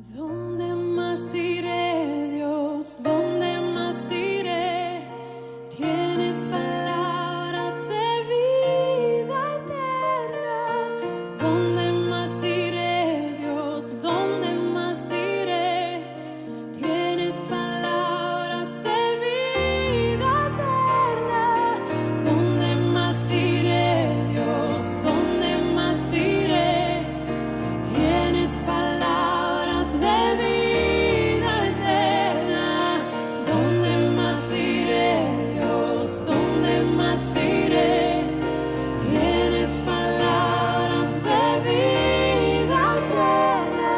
¿Dónde más iré, Dios? ¿Dónde más iré? Tienes palabras de vida eterna. ¿Dónde más iré, Dios? ¿Dónde más iré? Tienes palabras de vida eterna. ¿Dónde más iré, Dios? ¿Dónde más iré? Tienes palabras de vida eterna. ¿Dónde más iré, Dios? ¿Dónde más iré? Tienes palabras de vida eterna.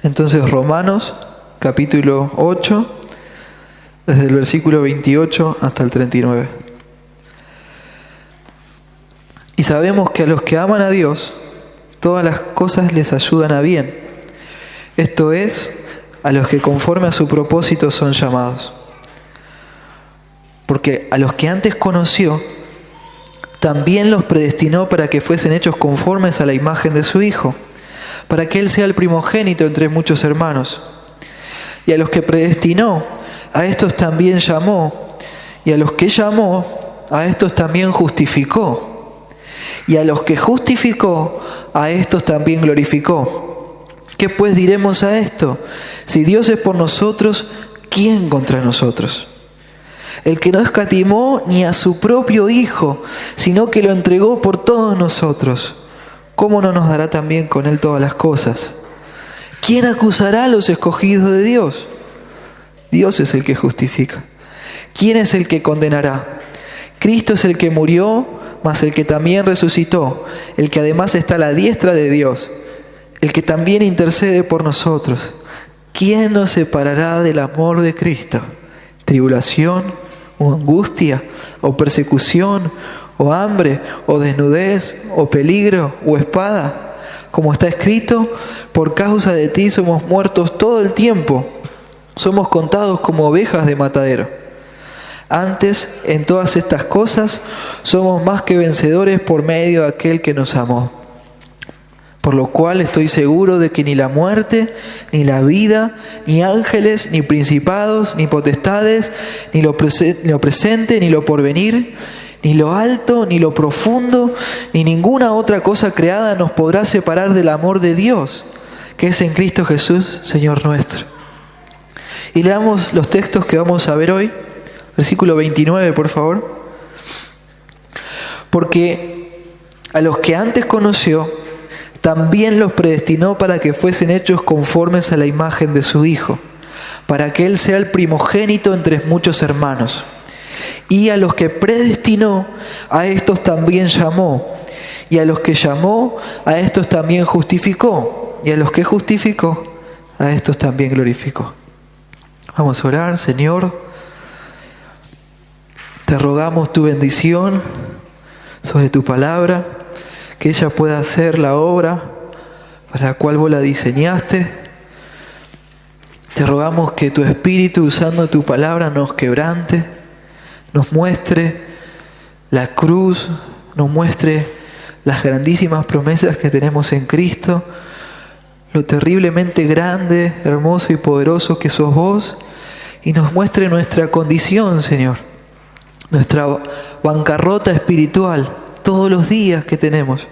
Entonces Romanos capítulo 8, desde el versículo 28 hasta el 39. Y sabemos que a los que aman a Dios, todas las cosas les ayudan a bien. Esto es, a los que conforme a su propósito son llamados. Porque a los que antes conoció, también los predestinó para que fuesen hechos conformes a la imagen de su Hijo, para que Él sea el primogénito entre muchos hermanos. Y a los que predestinó, a estos también llamó, y a los que llamó, a estos también justificó. Y a los que justificó, a estos también glorificó. ¿Qué pues diremos a esto? Si Dios es por nosotros, ¿quién contra nosotros? El que no escatimó ni a su propio Hijo, sino que lo entregó por todos nosotros, ¿cómo no nos dará también con Él todas las cosas? ¿Quién acusará a los escogidos de Dios? Dios es el que justifica. ¿Quién es el que condenará? Cristo es el que murió, mas el que también resucitó, el que además está a la diestra de Dios, el que también intercede por nosotros. ¿Quién nos separará del amor de Cristo? ¿Tribulación, o angustia, o persecución, o hambre, o desnudez, o peligro, o espada? Como está escrito, por causa de ti somos muertos todo el tiempo, somos contados como ovejas de matadero. Antes, en todas estas cosas, somos más que vencedores por medio de aquel que nos amó. Por lo cual estoy seguro de que ni la muerte, ni la vida, ni ángeles, ni principados, ni potestades, ni lo presente, ni lo porvenir, ni lo alto, ni lo profundo, ni ninguna otra cosa creada nos podrá separar del amor de Dios, que es en Cristo Jesús, Señor nuestro. Y leamos los textos que vamos a ver hoy. Versículo 29, por favor. Porque a los que antes conoció, también los predestinó para que fuesen hechos conformes a la imagen de su Hijo, para que Él sea el primogénito entre muchos hermanos. Y a los que predestinó, a estos también llamó. Y a los que llamó, a estos también justificó. Y a los que justificó, a estos también glorificó. Vamos a orar. Señor, te rogamos tu bendición sobre tu palabra, que ella pueda hacer la obra para la cual vos la diseñaste. Te rogamos que tu Espíritu, usando tu palabra, nos quebrante, nos muestre la cruz, nos muestre las grandísimas promesas que tenemos en Cristo, lo terriblemente grande, hermoso y poderoso que sos vos, y nos muestre nuestra condición, Señor. Nuestra bancarrota espiritual, todos los días que tenemos.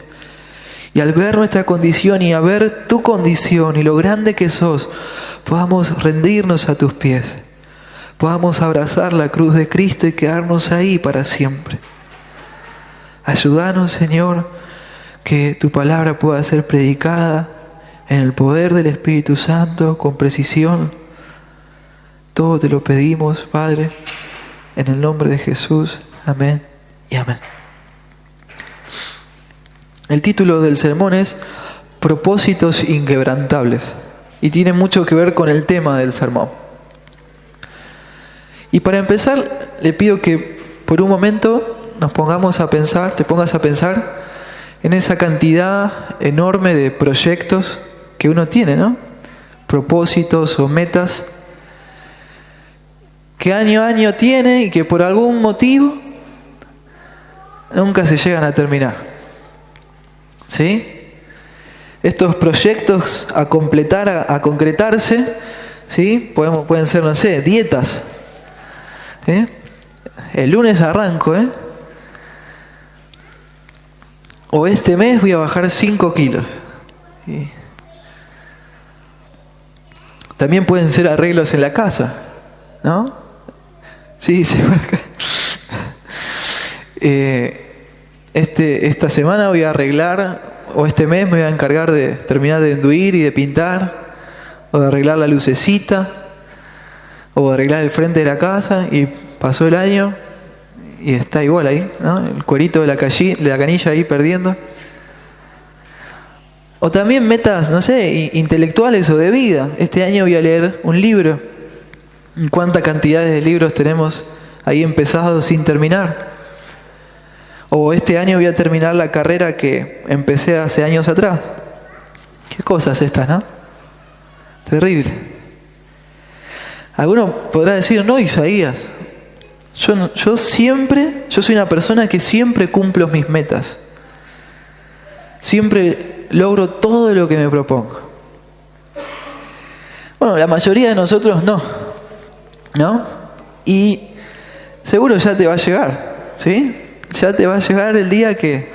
Y al ver nuestra condición y a ver tu condición y lo grande que sos, podamos rendirnos a tus pies. Podamos abrazar la cruz de Cristo y quedarnos ahí para siempre. Ayúdanos, Señor, que tu palabra pueda ser predicada en el poder del Espíritu Santo, con precisión. Todo te lo pedimos, Padre. En el nombre de Jesús, amén y amén. El título del sermón es Propósitos inquebrantables y tiene mucho que ver con el tema del sermón. Y para empezar, le pido que por un momento nos pongamos a pensar, te pongas a pensar en esa cantidad enorme de proyectos que uno tiene, ¿no? Propósitos o metas que año a año tiene y que por algún motivo nunca se llegan a terminar. ¿Sí? Estos proyectos a completar, a concretarse, ¿sí? Pueden ser, no sé, dietas. ¿Sí? El lunes arranco, o este mes voy a bajar 5 kilos. ¿Sí? También pueden ser arreglos en la casa, ¿no? Sí, por acá. Esta semana voy a arreglar, o este mes me voy a encargar de terminar de enduir y de pintar, o de arreglar la lucecita, o de arreglar el frente de la casa, y pasó el año y está igual ahí, ¿no? El cuerito de la canilla ahí perdiendo. O también metas, no sé, intelectuales o de vida. Este año voy a leer un libro. ¿Cuánta cantidad de libros tenemos ahí empezados sin terminar? O este año voy a terminar la carrera que empecé hace años atrás. ¿Qué cosas estas, no? Terrible. Alguno podrá decir, no, Isaías, yo soy una persona que siempre cumplo mis metas. Siempre logro todo lo que me propongo. Bueno, la mayoría de nosotros ¿no? Y seguro ya te va a llegar, ¿sí? Ya te va a llegar el día que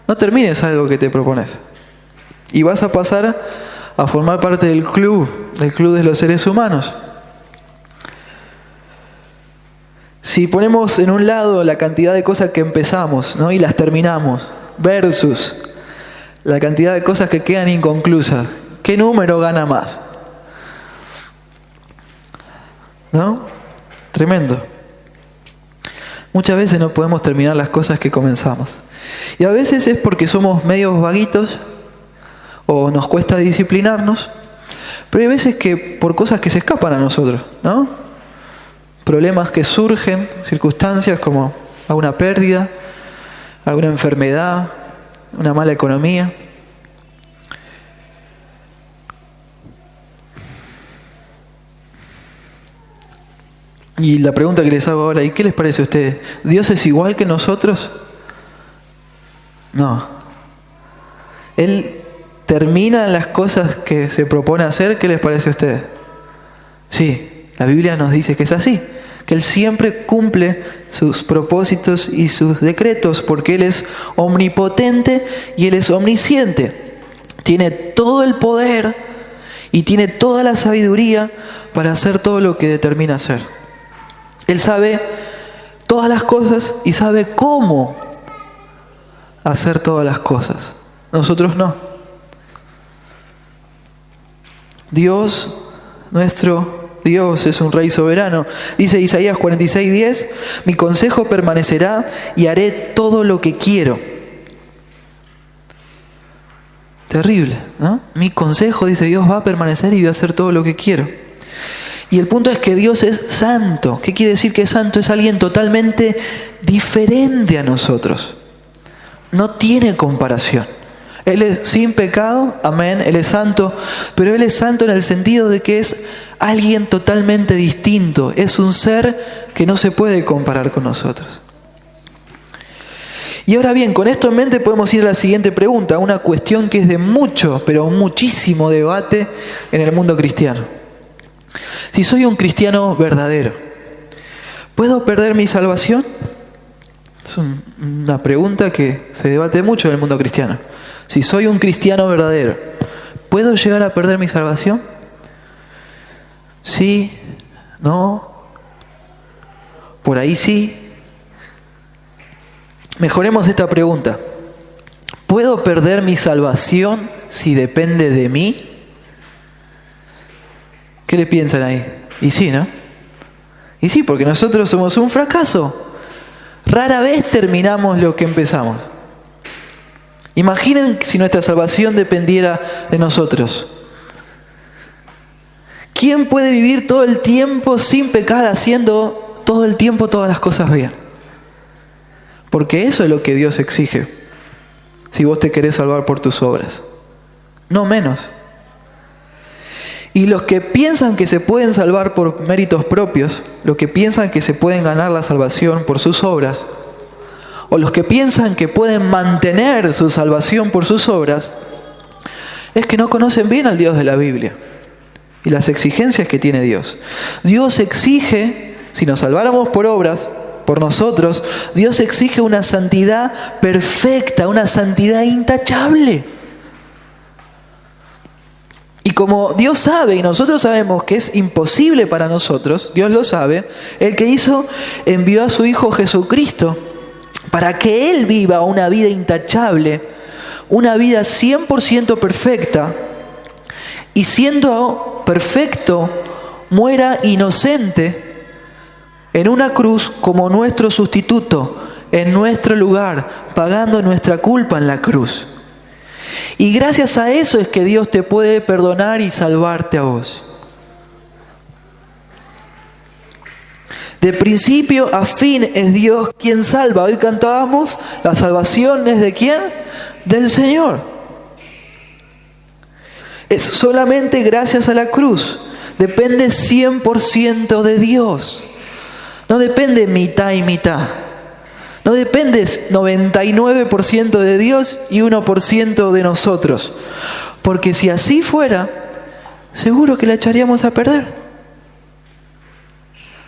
no termines algo que te propones. Y vas a pasar a formar parte del club de los seres humanos. Si ponemos en un lado la cantidad de cosas que empezamos, ¿no? Y las terminamos, versus la cantidad de cosas que quedan inconclusas, ¿qué número gana más? ¿No? Tremendo. Muchas veces no podemos terminar las cosas que comenzamos. Y a veces es porque somos medios vaguitos o nos cuesta disciplinarnos, pero hay veces que por cosas que se escapan a nosotros, ¿no? Problemas que surgen, circunstancias como alguna pérdida, alguna enfermedad, una mala economía. Y la pregunta que les hago ahora, ¿y qué les parece a ustedes? ¿Dios es igual que nosotros? No. Él termina las cosas que se propone hacer. ¿Qué les parece a ustedes? Sí, la Biblia nos dice que es así, que Él siempre cumple sus propósitos y sus decretos, porque Él es omnipotente y Él es omnisciente. Tiene todo el poder y tiene toda la sabiduría para hacer todo lo que determina hacer. Él sabe todas las cosas y sabe cómo hacer todas las cosas. Nosotros no. Dios, nuestro Dios, es un Rey soberano. Dice Isaías 46:10, mi consejo permanecerá y haré todo lo que quiero. Terrible, ¿no? Mi consejo, dice Dios, va a permanecer y voy a hacer todo lo que quiero. Y el punto es que Dios es santo. ¿Qué quiere decir que es santo? Es alguien totalmente diferente a nosotros. No tiene comparación. Él es sin pecado, amén, Él es santo, pero Él es santo en el sentido de que es alguien totalmente distinto. Es un ser que no se puede comparar con nosotros. Y ahora bien, con esto en mente podemos ir a la siguiente pregunta, una cuestión que es de mucho, pero muchísimo debate en el mundo cristiano. Si soy un cristiano verdadero, ¿puedo perder mi salvación? Es una pregunta que se debate mucho en el mundo cristiano. Si soy un cristiano verdadero, ¿puedo llegar a perder mi salvación? Sí, no, por ahí sí. Mejoremos esta pregunta. ¿Puedo perder mi salvación si depende de mí? ¿Qué le piensan ahí? Y sí, ¿no? Y sí, porque nosotros somos un fracaso. Rara vez terminamos lo que empezamos. Imaginen si nuestra salvación dependiera de nosotros. ¿Quién puede vivir todo el tiempo sin pecar, haciendo todo el tiempo todas las cosas bien? Porque eso es lo que Dios exige, si vos te querés salvar por tus obras. No menos. Y los que piensan que se pueden salvar por méritos propios, los que piensan que se pueden ganar la salvación por sus obras, o los que piensan que pueden mantener su salvación por sus obras, es que no conocen bien al Dios de la Biblia y las exigencias que tiene Dios. Dios exige, si nos salváramos por obras, por nosotros, Dios exige una santidad perfecta, una santidad intachable. Y como Dios sabe y nosotros sabemos que es imposible para nosotros, Dios lo sabe, el que envió a su Hijo Jesucristo para que Él viva una vida intachable, una vida 100% perfecta, y siendo perfecto, muera inocente en una cruz como nuestro sustituto, en nuestro lugar, pagando nuestra culpa en la cruz. Y gracias a eso es que Dios te puede perdonar y salvarte a vos. De principio a fin es Dios quien salva. Hoy cantábamos, la salvación es ¿de quién? Del Señor. Es solamente gracias a la cruz. Depende 100% de Dios. No depende mitad y mitad. No depende 99% de Dios y 1% de nosotros. Porque si así fuera, seguro que la echaríamos a perder.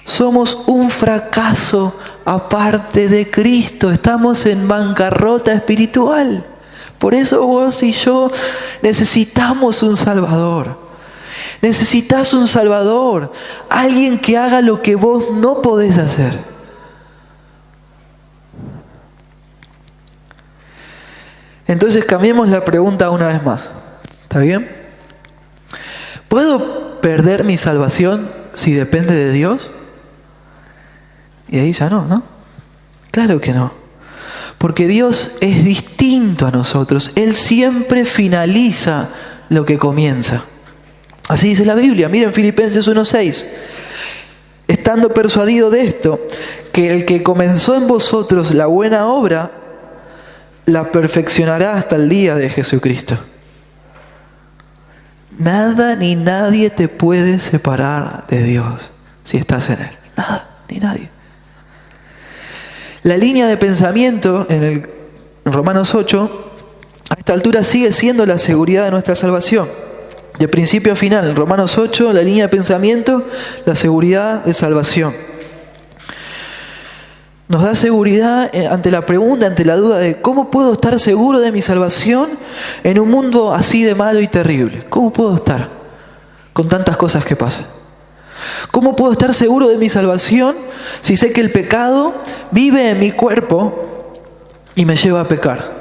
Somos un fracaso aparte de Cristo. Estamos en bancarrota espiritual. Por eso vos y yo necesitamos un Salvador. Necesitas un Salvador. Alguien que haga lo que vos no podés hacer. Entonces cambiemos la pregunta una vez más. ¿Está bien? ¿Puedo perder mi salvación si depende de Dios? Y ahí ya no, ¿no? Claro que no. Porque Dios es distinto a nosotros. Él siempre finaliza lo que comienza. Así dice la Biblia. Miren Filipenses 1:6. Estando persuadido de esto, que el que comenzó en vosotros la buena obra, la perfeccionará hasta el día de Jesucristo. Nada ni nadie te puede separar de Dios si estás en Él. Nada ni nadie. La línea de pensamiento en Romanos 8, a esta altura sigue siendo la seguridad de nuestra salvación. De principio a final, en Romanos 8, la línea de pensamiento, la seguridad de salvación. Nos da seguridad ante la pregunta, ante la duda de ¿cómo puedo estar seguro de mi salvación en un mundo así de malo y terrible? ¿Cómo puedo estar con tantas cosas que pasan? ¿Cómo puedo estar seguro de mi salvación si sé que el pecado vive en mi cuerpo y me lleva a pecar?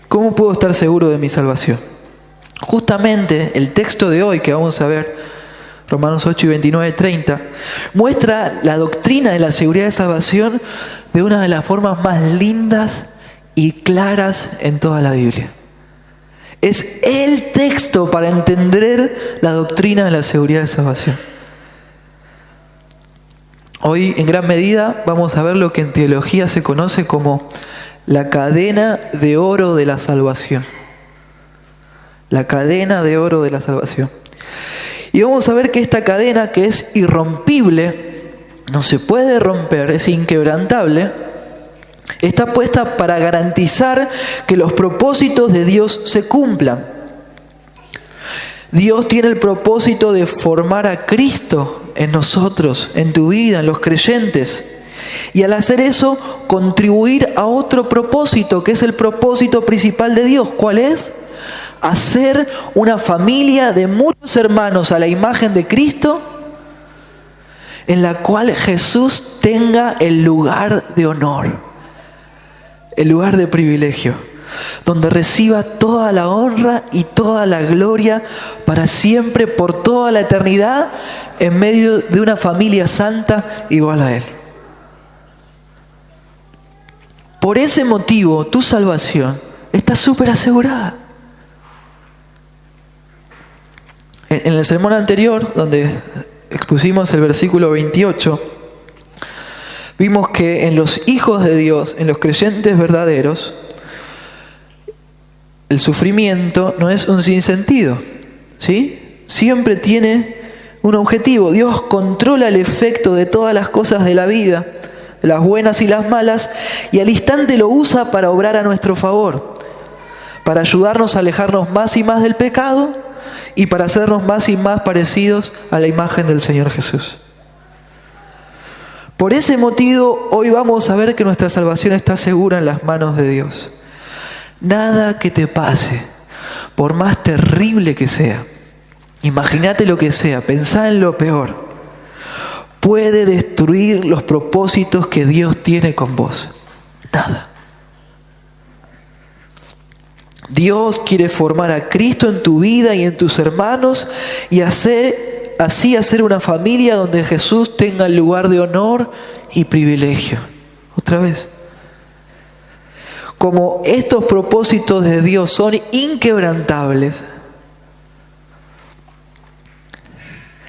¿Cómo puedo estar seguro de mi salvación? Justamente el texto de hoy que vamos a ver, Romanos 8 y 29-30, muestra la doctrina de la seguridad de salvación de una de las formas más lindas y claras en toda la Biblia. Es el texto para entender la doctrina de la seguridad de salvación. Hoy, en gran medida, vamos a ver lo que en teología se conoce como la cadena de oro de la salvación. La cadena de oro de la salvación. Y vamos a ver que esta cadena, que es irrompible, no se puede romper, es inquebrantable, está puesta para garantizar que los propósitos de Dios se cumplan. Dios tiene el propósito de formar a Cristo en nosotros, en tu vida, en los creyentes. Y al hacer eso, contribuir a otro propósito, que es el propósito principal de Dios. ¿Cuál es? Hacer una familia de muchos hermanos a la imagen de Cristo, en la cual Jesús tenga el lugar de honor, el lugar de privilegio, donde reciba toda la honra y toda la gloria para siempre, por toda la eternidad, en medio de una familia santa igual a Él. Por ese motivo, tu salvación está súper asegurada. En el sermón anterior, donde expusimos el versículo 28, vimos que en los hijos de Dios, en los creyentes verdaderos, el sufrimiento no es un sinsentido, ¿sí? Siempre tiene un objetivo. Dios controla el efecto de todas las cosas de la vida, las buenas y las malas, y al instante lo usa para obrar a nuestro favor, para ayudarnos a alejarnos más y más del pecado y para hacernos más y más parecidos a la imagen del Señor Jesús. Por ese motivo, hoy vamos a ver que nuestra salvación está segura en las manos de Dios. Nada que te pase, por más terrible que sea, imagínate lo que sea, pensá en lo peor, puede destruir los propósitos que Dios tiene con vos. Nada. Dios quiere formar a Cristo en tu vida y en tus hermanos y así hacer una familia donde Jesús tenga el lugar de honor y privilegio. Otra vez. Como estos propósitos de Dios son inquebrantables,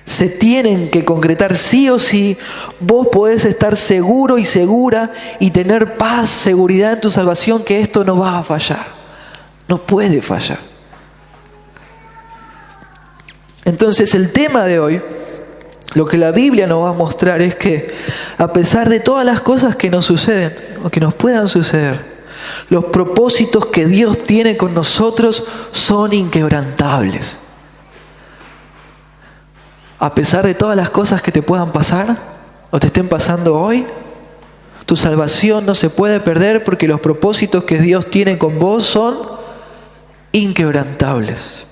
se tienen que concretar sí o sí, vos podés estar seguro y segura y tener paz, seguridad en tu salvación, que esto no va a fallar. No puede fallar. Entonces el tema de hoy, lo que la Biblia nos va a mostrar es que a pesar de todas las cosas que nos suceden o que nos puedan suceder, los propósitos que Dios tiene con nosotros son inquebrantables. A pesar de todas las cosas que te puedan pasar o te estén pasando hoy, tu salvación no se puede perder porque los propósitos que Dios tiene con vos son inquebrantables.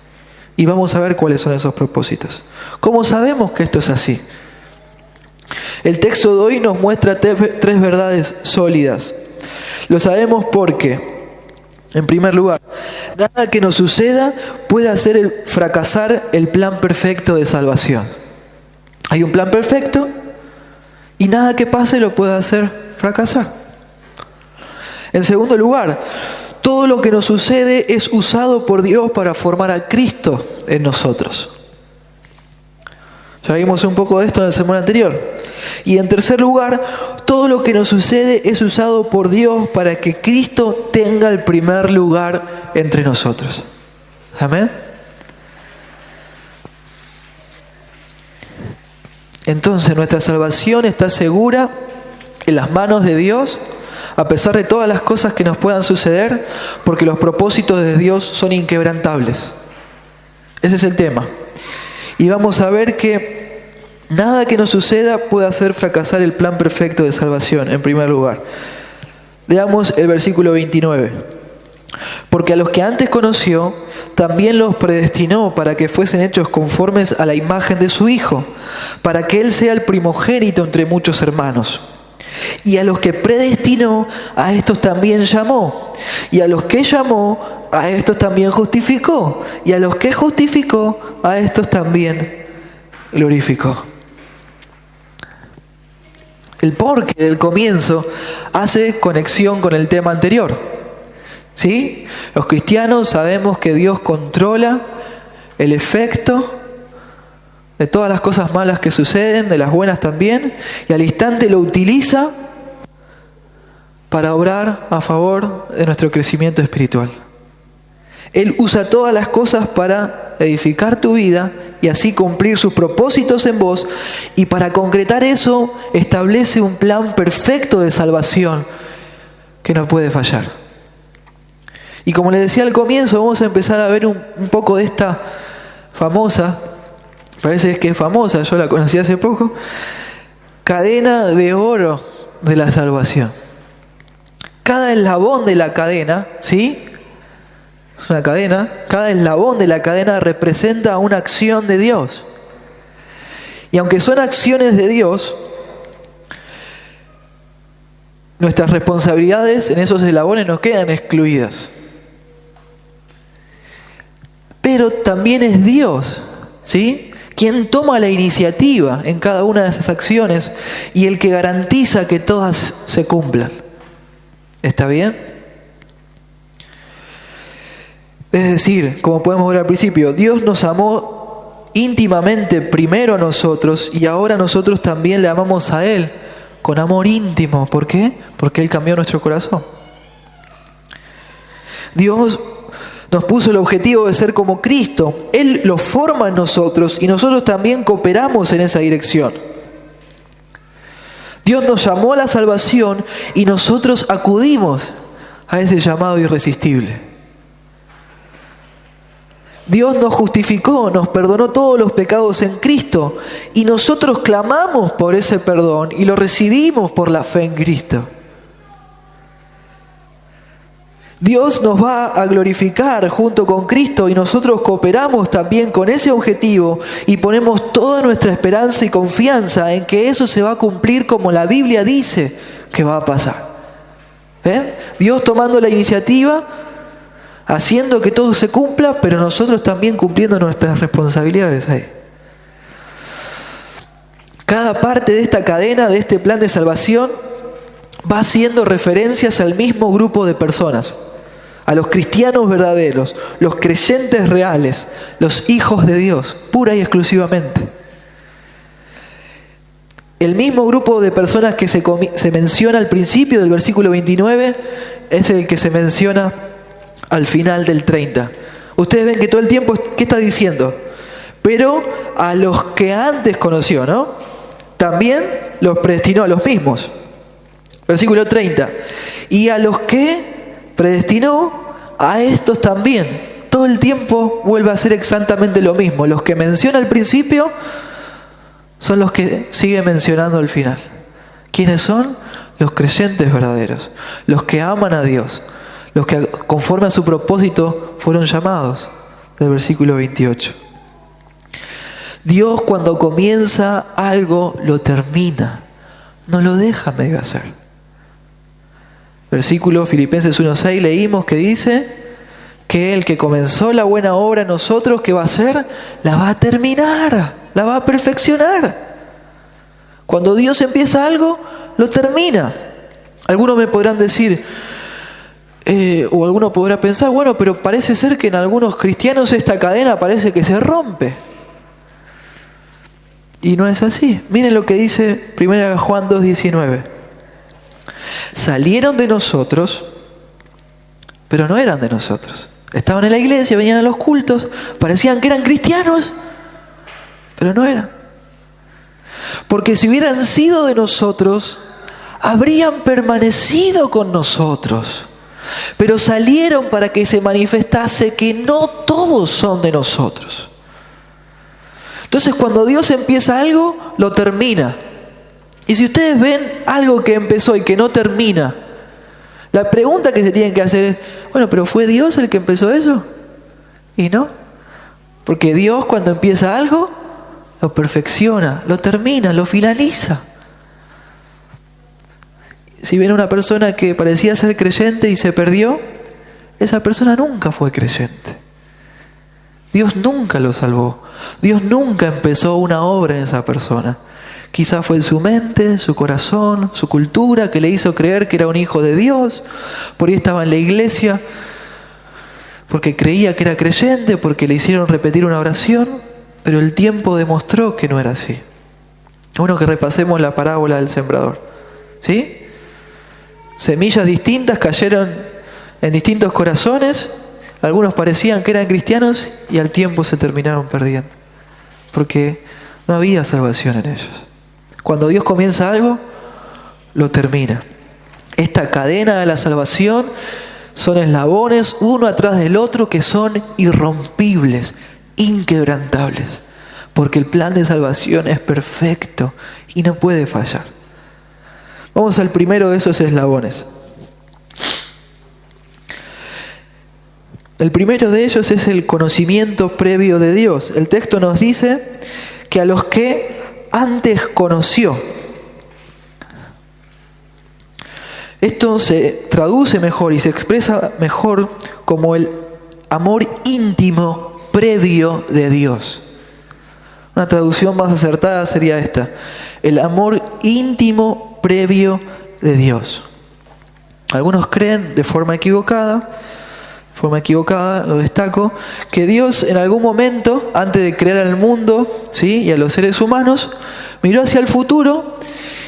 Y vamos a ver cuáles son esos propósitos. ¿Cómo sabemos que esto es así? El texto de hoy nos muestra tres verdades sólidas. Lo sabemos porque, en primer lugar, nada que nos suceda puede hacer fracasar el plan perfecto de salvación. Hay un plan perfecto y nada que pase lo puede hacer fracasar. En segundo lugar, todo lo que nos sucede es usado por Dios para formar a Cristo en nosotros. Ya vimos un poco de esto en el sermón anterior. Y en tercer lugar, todo lo que nos sucede es usado por Dios para que Cristo tenga el primer lugar entre nosotros. Amén. Entonces nuestra salvación está segura en las manos de Dios, a pesar de todas las cosas que nos puedan suceder, porque los propósitos de Dios son inquebrantables. Ese es el tema. Y vamos a ver que nada que nos suceda puede hacer fracasar el plan perfecto de salvación, en primer lugar. Veamos el versículo 29. Porque a los que antes conoció, también los predestinó para que fuesen hechos conformes a la imagen de su Hijo, para que Él sea el primogénito entre muchos hermanos. Y a los que predestinó, a estos también llamó. Y a los que llamó, a estos también justificó. Y a los que justificó, a estos también glorificó. El porqué del comienzo hace conexión con el tema anterior. ¿Sí? Los cristianos sabemos que Dios controla el efecto de todas las cosas malas que suceden, de las buenas también, y al instante lo utiliza para obrar a favor de nuestro crecimiento espiritual. Él usa todas las cosas para edificar tu vida y así cumplir sus propósitos en vos, y para concretar eso establece un plan perfecto de salvación que no puede fallar. Y como les decía al comienzo, vamos a empezar a ver un poco de esta famosa, parece que es famosa, yo la conocí hace poco, cadena de oro de la salvación. Cada eslabón de la cadena, ¿sí? Es una cadena, cada eslabón de la cadena representa una acción de Dios. Y aunque son acciones de Dios, nuestras responsabilidades en esos eslabones nos quedan excluidas. Pero también es Dios, ¿sí?, quien toma la iniciativa en cada una de esas acciones y el que garantiza que todas se cumplan. ¿Está bien? Es decir, como podemos ver al principio, Dios nos amó íntimamente primero a nosotros y ahora nosotros también le amamos a Él con amor íntimo. ¿Por qué? Porque Él cambió nuestro corazón. Dios nos puso el objetivo de ser como Cristo. Él lo forma en nosotros y nosotros también cooperamos en esa dirección. Dios nos llamó a la salvación y nosotros acudimos a ese llamado irresistible. Dios nos justificó, nos perdonó todos los pecados en Cristo y nosotros clamamos por ese perdón y lo recibimos por la fe en Cristo. Dios nos va a glorificar junto con Cristo y nosotros cooperamos también con ese objetivo y ponemos toda nuestra esperanza y confianza en que eso se va a cumplir como la Biblia dice que va a pasar. ¿Ven? Dios tomando la iniciativa, haciendo que todo se cumpla, pero nosotros también cumpliendo nuestras responsabilidades ahí. Cada parte de esta cadena, de este plan de salvación, va haciendo referencias al mismo grupo de personas, a los cristianos verdaderos, los creyentes reales, los hijos de Dios, pura y exclusivamente. El mismo grupo de personas que se menciona al principio del versículo 29 es el que se menciona al final del 30. Ustedes ven que todo el tiempo, ¿qué está diciendo? Pero a los que antes conoció, ¿no? También los predestinó a los mismos. Versículo 30. Y a los que predestinó, a estos también. Todo el tiempo vuelve a ser exactamente lo mismo. Los que menciona al principio son los que sigue mencionando al final. ¿Quiénes son? Los creyentes verdaderos, los que aman a Dios, los que conforme a su propósito fueron llamados, del versículo 28. Dios cuando comienza algo lo termina, no lo deja medio hacer. Versículo Filipenses 1:6 leímos que dice que el que comenzó la buena obra en nosotros, ¿qué va a hacer? La va a terminar, la va a perfeccionar. Cuando Dios empieza algo, lo termina. Algunos me podrán decir, o alguno podrá pensar, bueno, pero parece ser que en algunos cristianos esta cadena parece que se rompe. Y no es así. Miren lo que dice 1 Juan 2:19. Salieron de nosotros, pero no eran de nosotros. Estaban en la iglesia, venían a los cultos, parecían que eran cristianos, pero no eran. Porque si hubieran sido de nosotros, habrían permanecido con nosotros. Pero salieron para que se manifestase que no todos son de nosotros. Entonces, cuando Dios empieza algo, lo termina. Y si ustedes ven algo que empezó y que no termina, la pregunta que se tienen que hacer es, bueno, ¿pero fue Dios el que empezó eso? Y no. Porque Dios cuando empieza algo, lo perfecciona, lo termina, lo finaliza. Si ven a una persona que parecía ser creyente y se perdió, esa persona nunca fue creyente. Dios nunca lo salvó. Dios nunca empezó una obra en esa persona. Quizás fue en su mente, su corazón, su cultura que le hizo creer que era un hijo de Dios. Por ahí estaba en la iglesia porque creía que era creyente, porque le hicieron repetir una oración, pero el tiempo demostró que no era así. Bueno, que repasemos la parábola del sembrador. ¿Sí? Semillas distintas cayeron en distintos corazones. Algunos parecían que eran cristianos y al tiempo se terminaron perdiendo, porque no había salvación en ellos. Cuando Dios comienza algo, lo termina. Esta cadena de la salvación son eslabones uno atrás del otro que son irrompibles, inquebrantables, porque el plan de salvación es perfecto y no puede fallar. Vamos al primero de esos eslabones. El primero de ellos es el conocimiento previo de Dios. El texto nos dice que a los que antes conoció. Esto se traduce mejor y se expresa mejor como el amor íntimo previo de Dios. Una traducción más acertada sería esta: el amor íntimo previo de Dios. Algunos creen de forma equivocada, lo destaco, que Dios en algún momento, antes de crear al mundo, ¿sí?, y a los seres humanos, miró hacia el futuro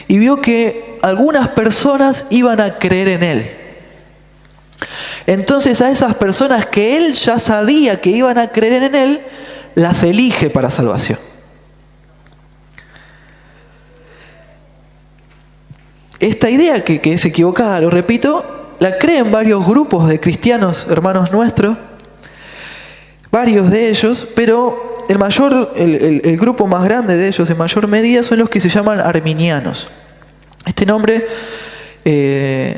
y vio que algunas personas iban a creer en Él. Entonces a esas personas que Él ya sabía que iban a creer en Él, las elige para salvación. esta idea que es equivocada, lo repito, la creen varios grupos de cristianos, hermanos nuestros, varios de ellos, pero el grupo más grande de ellos, en mayor medida, son los que se llaman arminianos. Este nombre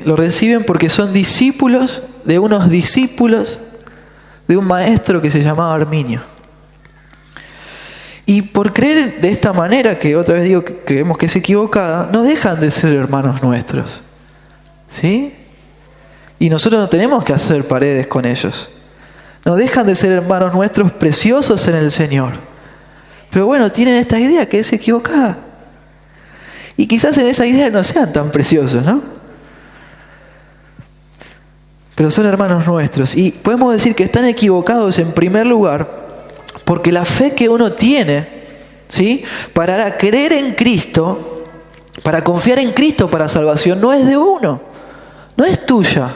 lo reciben porque son discípulos de unos discípulos de un maestro que se llamaba Arminio. Y por creer de esta manera, que otra vez digo que creemos que es equivocada, no dejan de ser hermanos nuestros. ¿Sí? Y nosotros no tenemos que hacer paredes con ellos. No dejan de ser hermanos nuestros preciosos en el Señor. Pero bueno, tienen esta idea que es equivocada. Y quizás en esa idea no sean tan preciosos, ¿no? Pero son hermanos nuestros. Y podemos decir que están equivocados en primer lugar porque la fe que uno tiene, ¿sí?, para creer en Cristo, para confiar en Cristo para salvación, no es de uno, no es tuya,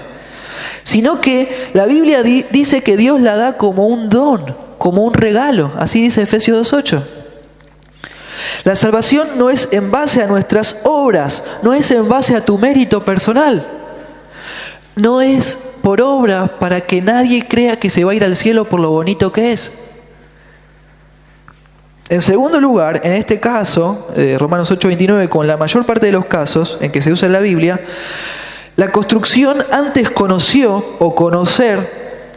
sino que la Biblia dice que Dios la da como un don, como un regalo. Así dice Efesios 2:8. La salvación no es en base a nuestras obras, no es en base a tu mérito personal, no es por obra para que nadie crea que se va a ir al cielo por lo bonito que es. En segundo lugar, en este caso, Romanos 8:29, con la mayor parte de los casos en que se usa en la Biblia, la construcción antes conoció o conocer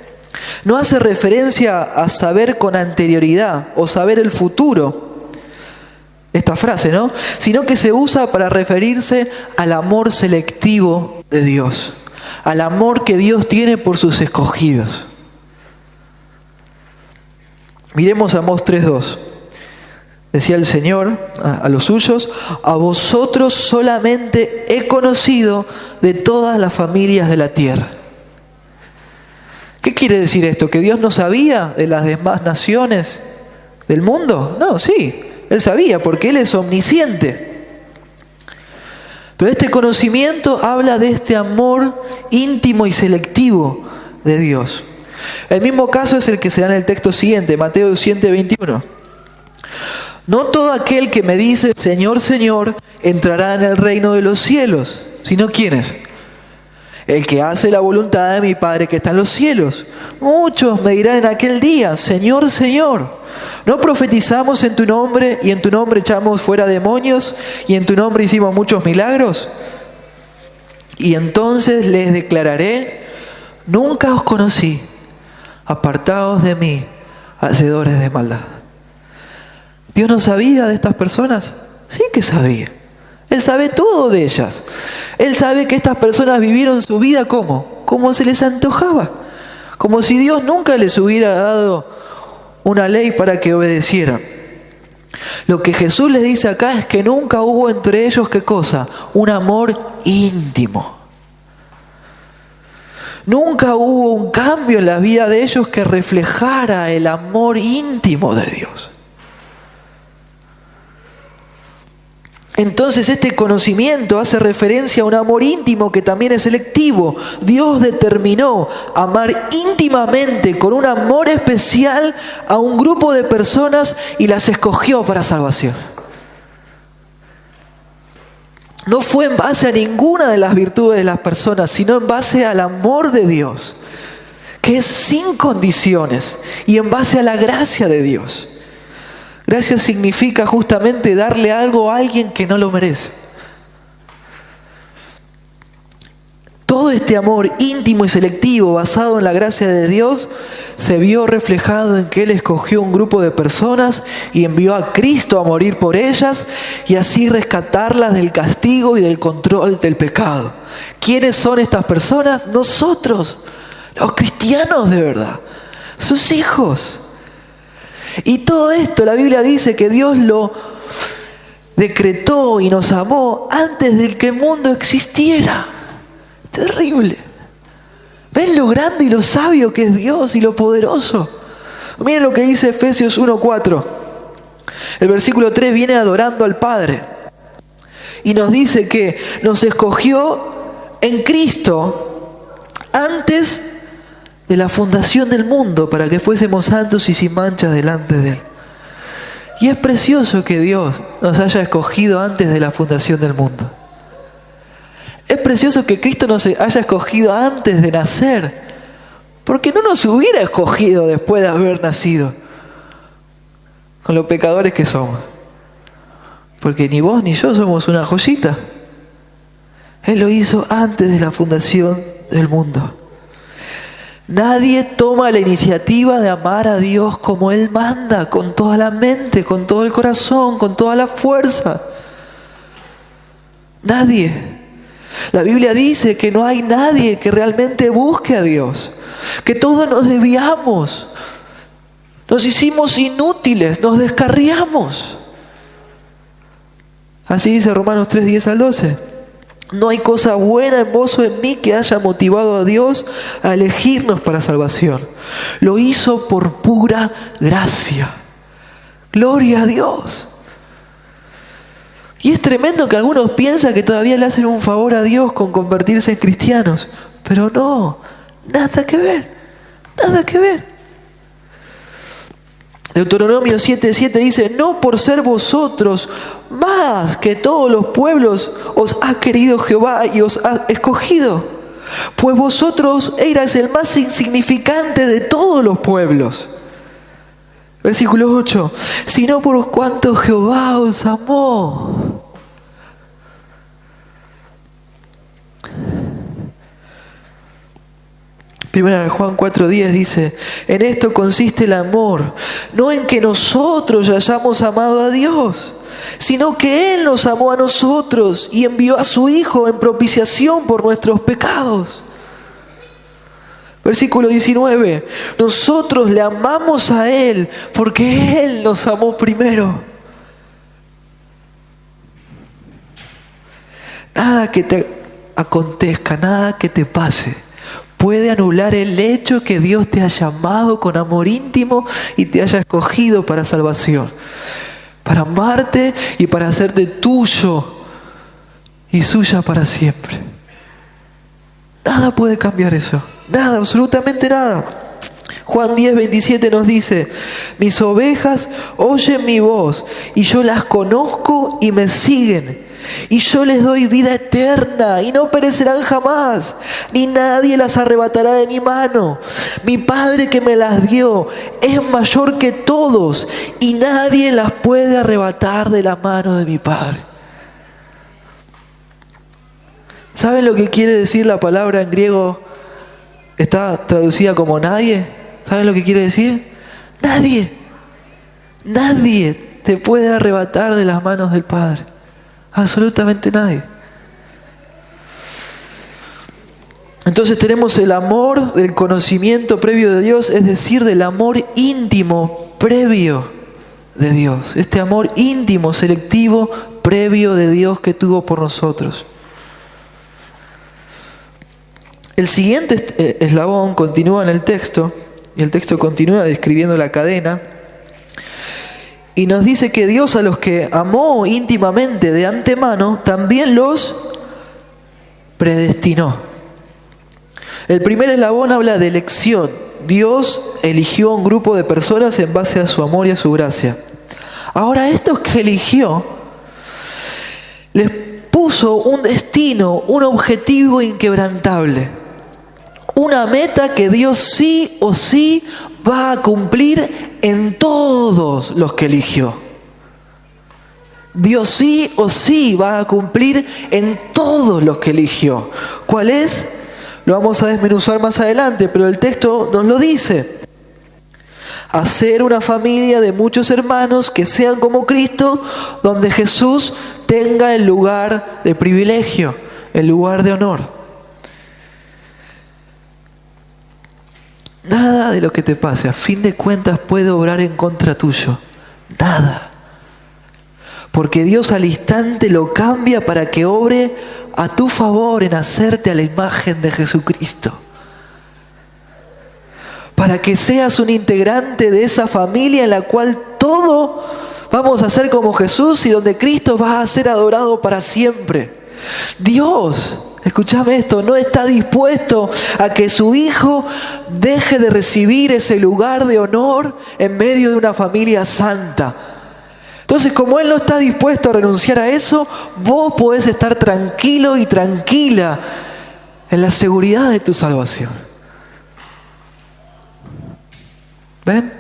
no hace referencia a saber con anterioridad o saber el futuro, esta frase, ¿no?, sino que se usa para referirse al amor selectivo de Dios, al amor que Dios tiene por sus escogidos. Miremos Amós 3:2. Decía el Señor a los suyos: a vosotros solamente he conocido de todas las familias de la tierra. ¿Qué quiere decir esto? ¿Que Dios no sabía de las demás naciones del mundo? No, sí, Él sabía porque Él es omnisciente. Pero este conocimiento habla de este amor íntimo y selectivo de Dios. El mismo caso es el que se da en el texto siguiente, Mateo 7:21. No todo aquel que me dice Señor, Señor, entrará en el reino de los cielos, sino ¿quiénes? El que hace la voluntad de mi Padre que está en los cielos. Muchos me dirán en aquel día: Señor, Señor, ¿no profetizamos en tu nombre y en tu nombre echamos fuera demonios y en tu nombre hicimos muchos milagros? Y entonces les declararé: nunca os conocí, apartaos de mí, hacedores de maldad. ¿Dios no sabía de estas personas? Sí que sabía. Él sabe todo de ellas. Él sabe que estas personas vivieron su vida como se les antojaba. Como si Dios nunca les hubiera dado una ley para que obedecieran. Lo que Jesús les dice acá es que nunca hubo entre ellos, ¿qué cosa? Un amor íntimo. Nunca hubo un cambio en la vida de ellos que reflejara el amor íntimo de Dios. Entonces este conocimiento hace referencia a un amor íntimo que también es selectivo. Dios determinó amar íntimamente, con un amor especial, a un grupo de personas y las escogió para salvación. No fue en base a ninguna de las virtudes de las personas, sino en base al amor de Dios, que es sin condiciones, y en base a la gracia de Dios. Gracia significa justamente darle algo a alguien que no lo merece. Todo este amor íntimo y selectivo basado en la gracia de Dios se vio reflejado en que Él escogió un grupo de personas y envió a Cristo a morir por ellas y así rescatarlas del castigo y del control del pecado. ¿Quiénes son estas personas? Nosotros, los cristianos de verdad, sus hijos. Y todo esto, la Biblia dice que Dios lo decretó y nos amó antes de que el mundo existiera. Terrible. ¿Ven lo grande y lo sabio que es Dios y lo poderoso? Miren lo que dice Efesios 1:4. El versículo 3 viene adorando al Padre. Y nos dice que nos escogió en Cristo antes de la fundación del mundo para que fuésemos santos y sin mancha delante de Él. Y es precioso que Dios nos haya escogido antes de la fundación del mundo. Es precioso que Cristo nos haya escogido antes de nacer, porque no nos hubiera escogido después de haber nacido, con los pecadores que somos. Porque ni vos ni yo somos una joyita. Él lo hizo antes de la fundación del mundo. Nadie toma la iniciativa de amar a Dios como Él manda, con toda la mente, con todo el corazón, con toda la fuerza. Nadie. La Biblia dice que no hay nadie que realmente busque a Dios, que todos nos desviamos, nos hicimos inútiles, nos descarriamos. Así dice Romanos 3, 10 al 12. No hay cosa buena en vos o en mí que haya motivado a Dios a elegirnos para salvación. Lo hizo por pura gracia. Gloria a Dios. Y es tremendo que algunos piensan que todavía le hacen un favor a Dios con convertirse en cristianos. Pero no, nada que ver, nada que ver. Deuteronomio 7:7 dice: no por ser vosotros más que todos los pueblos os ha querido Jehová y os ha escogido, pues vosotros erais el más insignificante de todos los pueblos. Versículo 8: sino por cuanto Jehová os amó. Primera de Juan 4:10 dice: en esto consiste el amor, no en que nosotros hayamos amado a Dios, sino que Él nos amó a nosotros y envió a su Hijo en propiciación por nuestros pecados. Versículo 19: nosotros le amamos a Él porque Él nos amó primero. Nada que te acontezca, nada que te pase puede anular el hecho que Dios te ha llamado con amor íntimo y te haya escogido para salvación, para amarte y para hacerte tuyo y suya para siempre. Nada puede cambiar eso, nada, absolutamente nada. Juan 10:27 nos dice: mis ovejas oyen mi voz y yo las conozco y me siguen. Y yo les doy vida eterna y no perecerán jamás, ni nadie las arrebatará de mi mano. Mi Padre que me las dio es mayor que todos y nadie las puede arrebatar de la mano de mi Padre. ¿Saben lo que quiere decir la palabra en griego? Está traducida como nadie. ¿Saben lo que quiere decir? Nadie. Nadie te puede arrebatar de las manos del Padre. Absolutamente nadie. Entonces tenemos el amor del conocimiento previo de Dios, es decir, del amor íntimo previo de Dios. Este amor íntimo, selectivo, previo de Dios que tuvo por nosotros. El siguiente eslabón continúa en el texto, y el texto continúa describiendo la cadena. Y nos dice que Dios a los que amó íntimamente de antemano, también los predestinó. El primer eslabón habla de elección. Dios eligió a un grupo de personas en base a su amor y a su gracia. Ahora, estos que eligió, les puso un destino, un objetivo inquebrantable. Una meta que Dios sí o sí va a cumplir en todos los que eligió. Dios sí o sí va a cumplir en todos los que eligió. ¿Cuál es? Lo vamos a desmenuzar más adelante, pero el texto nos lo dice. Hacer una familia de muchos hermanos que sean como Cristo, donde Jesús tenga el lugar de privilegio, el lugar de honor. Nada de lo que te pase, a fin de cuentas, puede obrar en contra tuyo. Nada. Porque Dios al instante lo cambia para que obre a tu favor en hacerte a la imagen de Jesucristo. Para que seas un integrante de esa familia en la cual todo vamos a ser como Jesús y donde Cristo va a ser adorado para siempre. Dios, escúchame esto, no está dispuesto a que su Hijo deje de recibir ese lugar de honor en medio de una familia santa. Entonces, como Él no está dispuesto a renunciar a eso, vos podés estar tranquilo y tranquila en la seguridad de tu salvación. ¿Ven?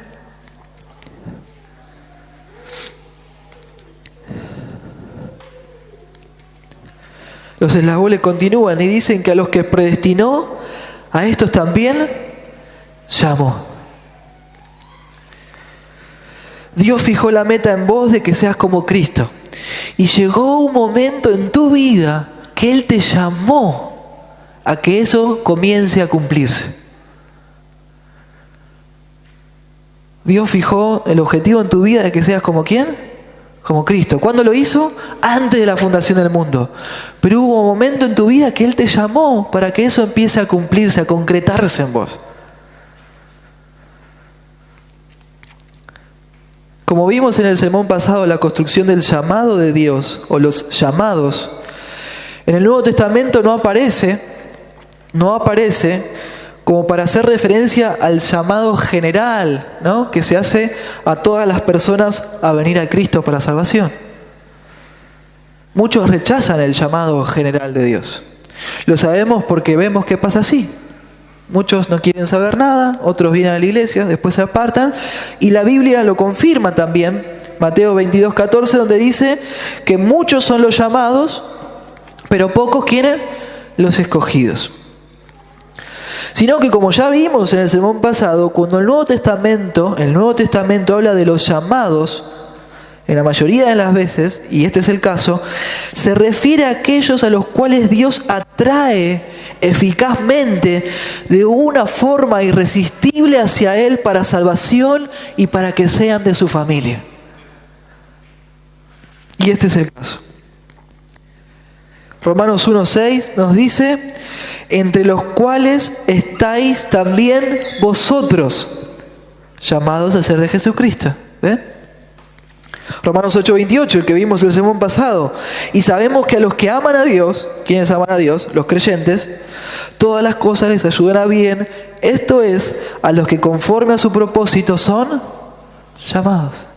Los eslabones continúan y dicen que a los que predestinó, a estos también llamó. Dios fijó la meta en vos de que seas como Cristo. Y llegó un momento en tu vida que Él te llamó a que eso comience a cumplirse. Dios fijó el objetivo en tu vida de que seas como ¿quién? Como Cristo. ¿Cuándo lo hizo? Antes de la fundación del mundo. Pero hubo un momento en tu vida que Él te llamó para que eso empiece a cumplirse, a concretarse en vos. Como vimos en el sermón pasado, la construcción del llamado de Dios, o los llamados, en el Nuevo Testamento no aparece como para hacer referencia al llamado general, ¿no?, que se hace a todas las personas a venir a Cristo para salvación. Muchos rechazan el llamado general de Dios. Lo sabemos porque vemos que pasa así. Muchos no quieren saber nada, otros vienen a la iglesia, después se apartan, y la Biblia lo confirma también, Mateo 22:14, donde dice que muchos son los llamados, pero pocos ¿quiénes? Los escogidos. Sino que, como ya vimos en el sermón pasado, cuando el Nuevo Testamento habla de los llamados, en la mayoría de las veces, y este es el caso, se refiere a aquellos a los cuales Dios atrae eficazmente de una forma irresistible hacia Él para salvación y para que sean de su familia. Y este es el caso. Romanos 1:6 nos dice: entre los cuales estáis también vosotros, llamados a ser de Jesucristo. ¿Ven? Romanos 8:28, el que vimos el sermón pasado. Y sabemos que a los que aman a Dios, ¿quiénes aman a Dios? Los creyentes, todas las cosas les ayudan a bien, esto es, a los que conforme a su propósito son llamados.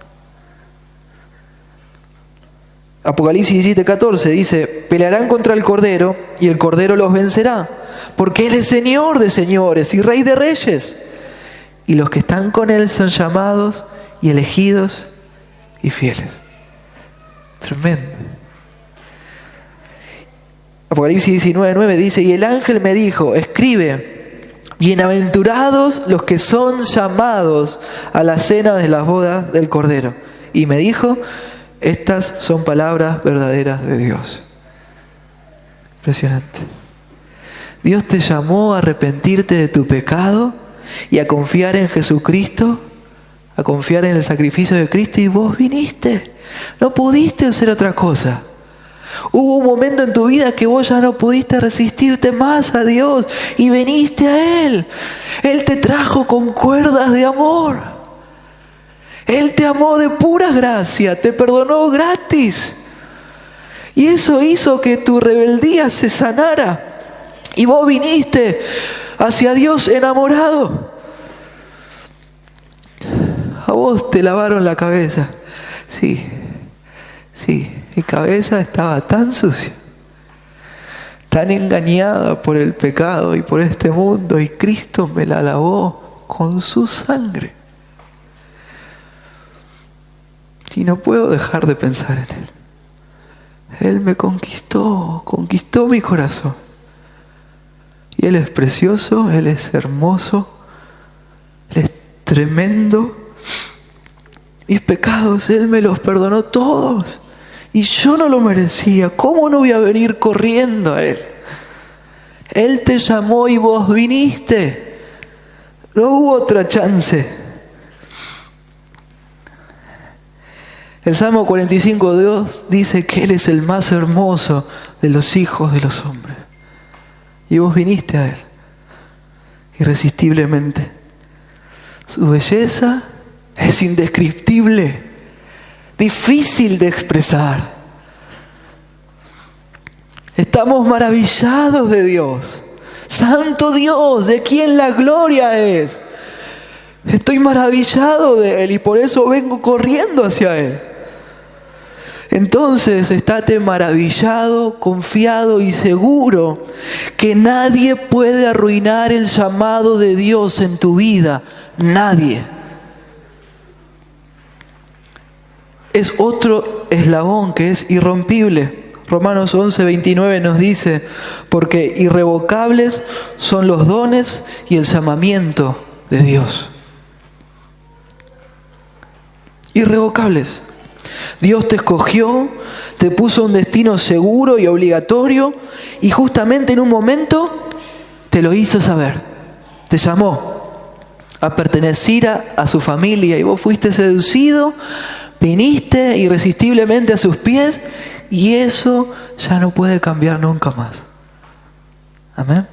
Apocalipsis 17:14 dice: pelearán contra el Cordero y el Cordero los vencerá, porque Él es Señor de señores y Rey de reyes. Y los que están con Él son llamados y elegidos y fieles. Tremendo. Apocalipsis 19:9 dice: y el ángel me dijo, escribe, bienaventurados los que son llamados a la cena de las bodas del Cordero. Y me dijo: estas son palabras verdaderas de Dios. Impresionante. Dios te llamó a arrepentirte de tu pecado y a confiar en Jesucristo, a confiar en el sacrificio de Cristo, y vos viniste. No pudiste hacer otra cosa. Hubo un momento en tu vida que vos ya no pudiste resistirte más a Dios y viniste a Él. Él te trajo con cuerdas de amor. Él te amó de pura gracia, te perdonó gratis. Y eso hizo que tu rebeldía se sanara. Y vos viniste hacia Dios enamorado. A vos te lavaron la cabeza. Sí, mi cabeza estaba tan sucia, tan engañada por el pecado y por este mundo, y Cristo me la lavó con su sangre. Y no puedo dejar de pensar en Él. Él me conquistó mi corazón. Y Él es precioso, Él es hermoso, Él es tremendo. Mis pecados, Él me los perdonó todos. Y yo no lo merecía. ¿Cómo no voy a venir corriendo a Él? Él te llamó y vos viniste. No hubo otra chance. El Salmo 45:2 dice que Él es el más hermoso de los hijos de los hombres. Y vos viniste a Él, irresistiblemente. Su belleza es indescriptible, difícil de expresar. Estamos maravillados de Dios. Santo Dios, de quien la gloria es. Estoy maravillado de Él y por eso vengo corriendo hacia Él. Entonces estate maravillado, confiado y seguro que nadie puede arruinar el llamado de Dios en tu vida. Nadie. Es otro eslabón que es irrompible. Romanos 11:29 nos dice, porque irrevocables son los dones y el llamamiento de Dios. Irrevocables. Dios te escogió, te puso un destino seguro y obligatorio y justamente en un momento te lo hizo saber. Te llamó a pertenecer a su familia y vos fuiste seducido, viniste irresistiblemente a sus pies y eso ya no puede cambiar nunca más. Amén.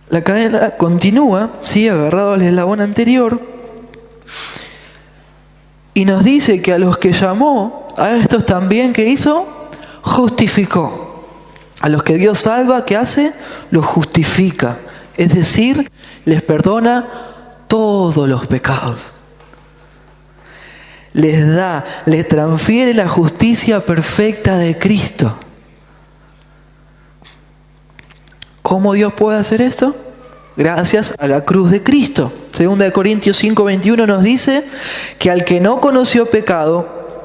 La cadena continúa, ¿sí? Agarrado al eslabón anterior, y nos dice que a los que llamó, a estos también, ¿qué hizo? Justificó. A los que Dios salva, ¿qué hace? Los justifica. Es decir, les perdona todos los pecados. Les transfiere la justicia perfecta de Cristo. ¿Cómo Dios puede hacer esto? Gracias a la cruz de Cristo. 2 Corintios 5:21 nos dice que al que no conoció pecado,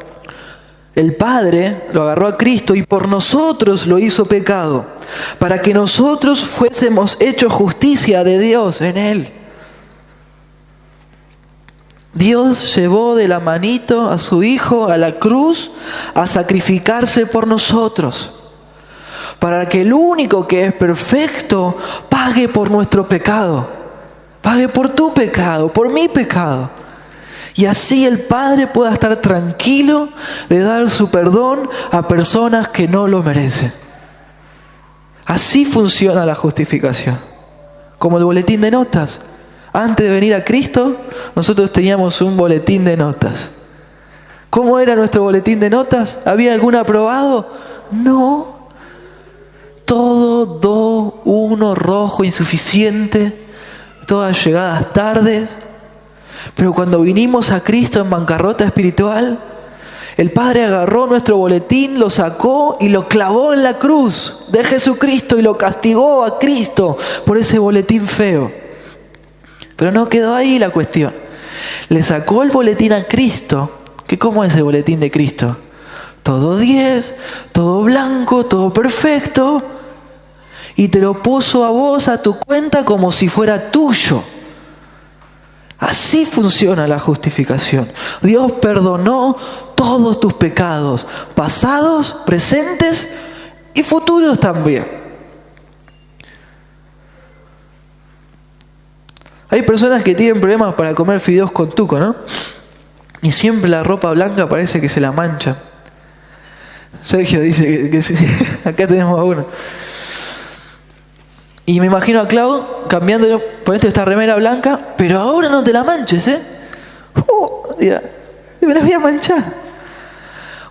el Padre lo agarró a Cristo y por nosotros lo hizo pecado, para que nosotros fuésemos hechos justicia de Dios en Él. Dios llevó de la manito a su Hijo a la cruz a sacrificarse por nosotros, para que el único que es perfecto pague por nuestro pecado, pague por tu pecado, por mi pecado. Y así el Padre pueda estar tranquilo de dar su perdón a personas que no lo merecen. Así funciona la justificación. Como el boletín de notas. Antes de venir a Cristo, nosotros teníamos un boletín de notas. ¿Cómo era nuestro boletín de notas? ¿Había algún aprobado? No. Todo 2, 1, rojo, insuficiente, todas llegadas tardes. Pero cuando vinimos a Cristo en bancarrota espiritual, el Padre agarró nuestro boletín, lo sacó y lo clavó en la cruz de Jesucristo y lo castigó a Cristo por ese boletín feo. Pero no quedó ahí la cuestión. Le sacó el boletín a Cristo. ¿Cómo es el boletín de Cristo? Todo 10, todo blanco, todo perfecto. Y te lo puso a vos, a tu cuenta, como si fuera tuyo. Así funciona la justificación. Dios perdonó todos tus pecados, pasados, presentes y futuros también. Hay personas que tienen problemas para comer fideos con tuco, ¿no? Y siempre la ropa blanca parece que se la mancha. Sergio dice que sí. Acá tenemos a uno. Y me imagino a Clau cambiándolo, ponete esta remera blanca, pero ahora no te la manches, ¿eh? Ya, me la voy a manchar.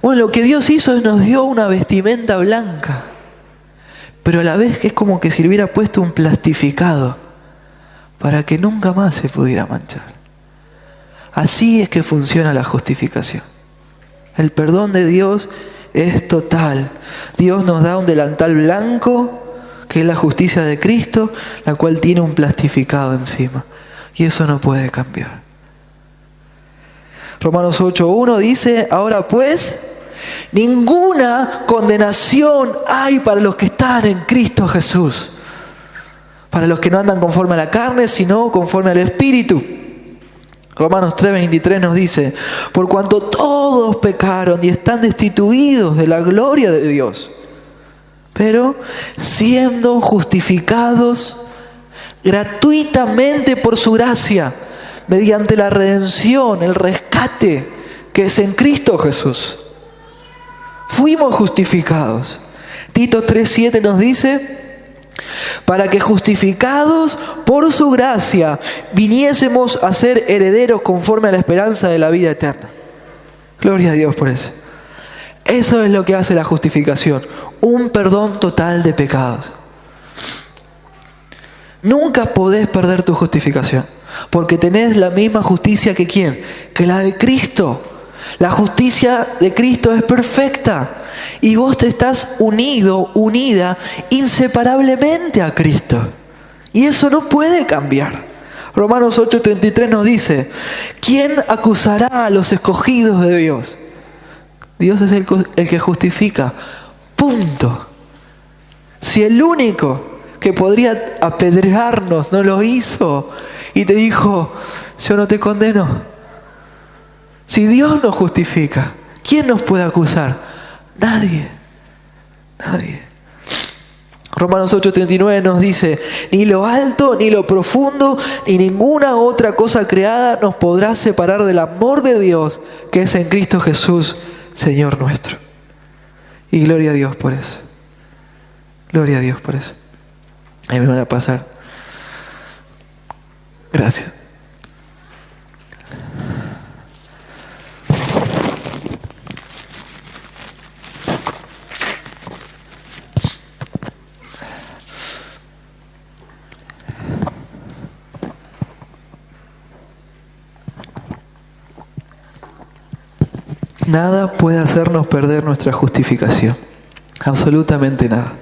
Bueno, lo que Dios hizo es nos dio una vestimenta blanca, pero a la vez que es como que si le hubiera puesto un plastificado para que nunca más se pudiera manchar. Así es que funciona la justificación. El perdón de Dios es total. Dios nos da un delantal blanco, que es la justicia de Cristo, la cual tiene un plastificado encima. Y eso no puede cambiar. Romanos 8:1 dice, ahora pues, ninguna condenación hay para los que están en Cristo Jesús. Para los que no andan conforme a la carne, sino conforme al Espíritu. Romanos 3:23 nos dice, por cuanto todos pecaron y están destituidos de la gloria de Dios, pero siendo justificados gratuitamente por su gracia, mediante la redención, el rescate que es en Cristo Jesús. Fuimos justificados. Tito 3:7 nos dice, para que justificados por su gracia viniésemos a ser herederos conforme a la esperanza de la vida eterna. Gloria a Dios por eso. Eso es lo que hace la justificación, un perdón total de pecados. Nunca podés perder tu justificación, porque tenés la misma justicia que ¿quién? Que la de Cristo. La justicia de Cristo es perfecta y vos te estás unido, unida inseparablemente a Cristo. Y eso no puede cambiar. Romanos 8:33 nos dice, ¿quién acusará a los escogidos de Dios? Dios es el que justifica. Punto. Si el único que podría apedrearnos no lo hizo y te dijo, yo no te condeno. Si Dios nos justifica, ¿quién nos puede acusar? Nadie. Nadie. Romanos 8:39 nos dice, ni lo alto, ni lo profundo, ni ninguna otra cosa creada nos podrá separar del amor de Dios que es en Cristo Jesús, Señor nuestro. Y gloria a Dios por eso. Gloria a Dios por eso. Ahí me van a pasar. Gracias. Nada puede hacernos perder nuestra justificación. Absolutamente nada.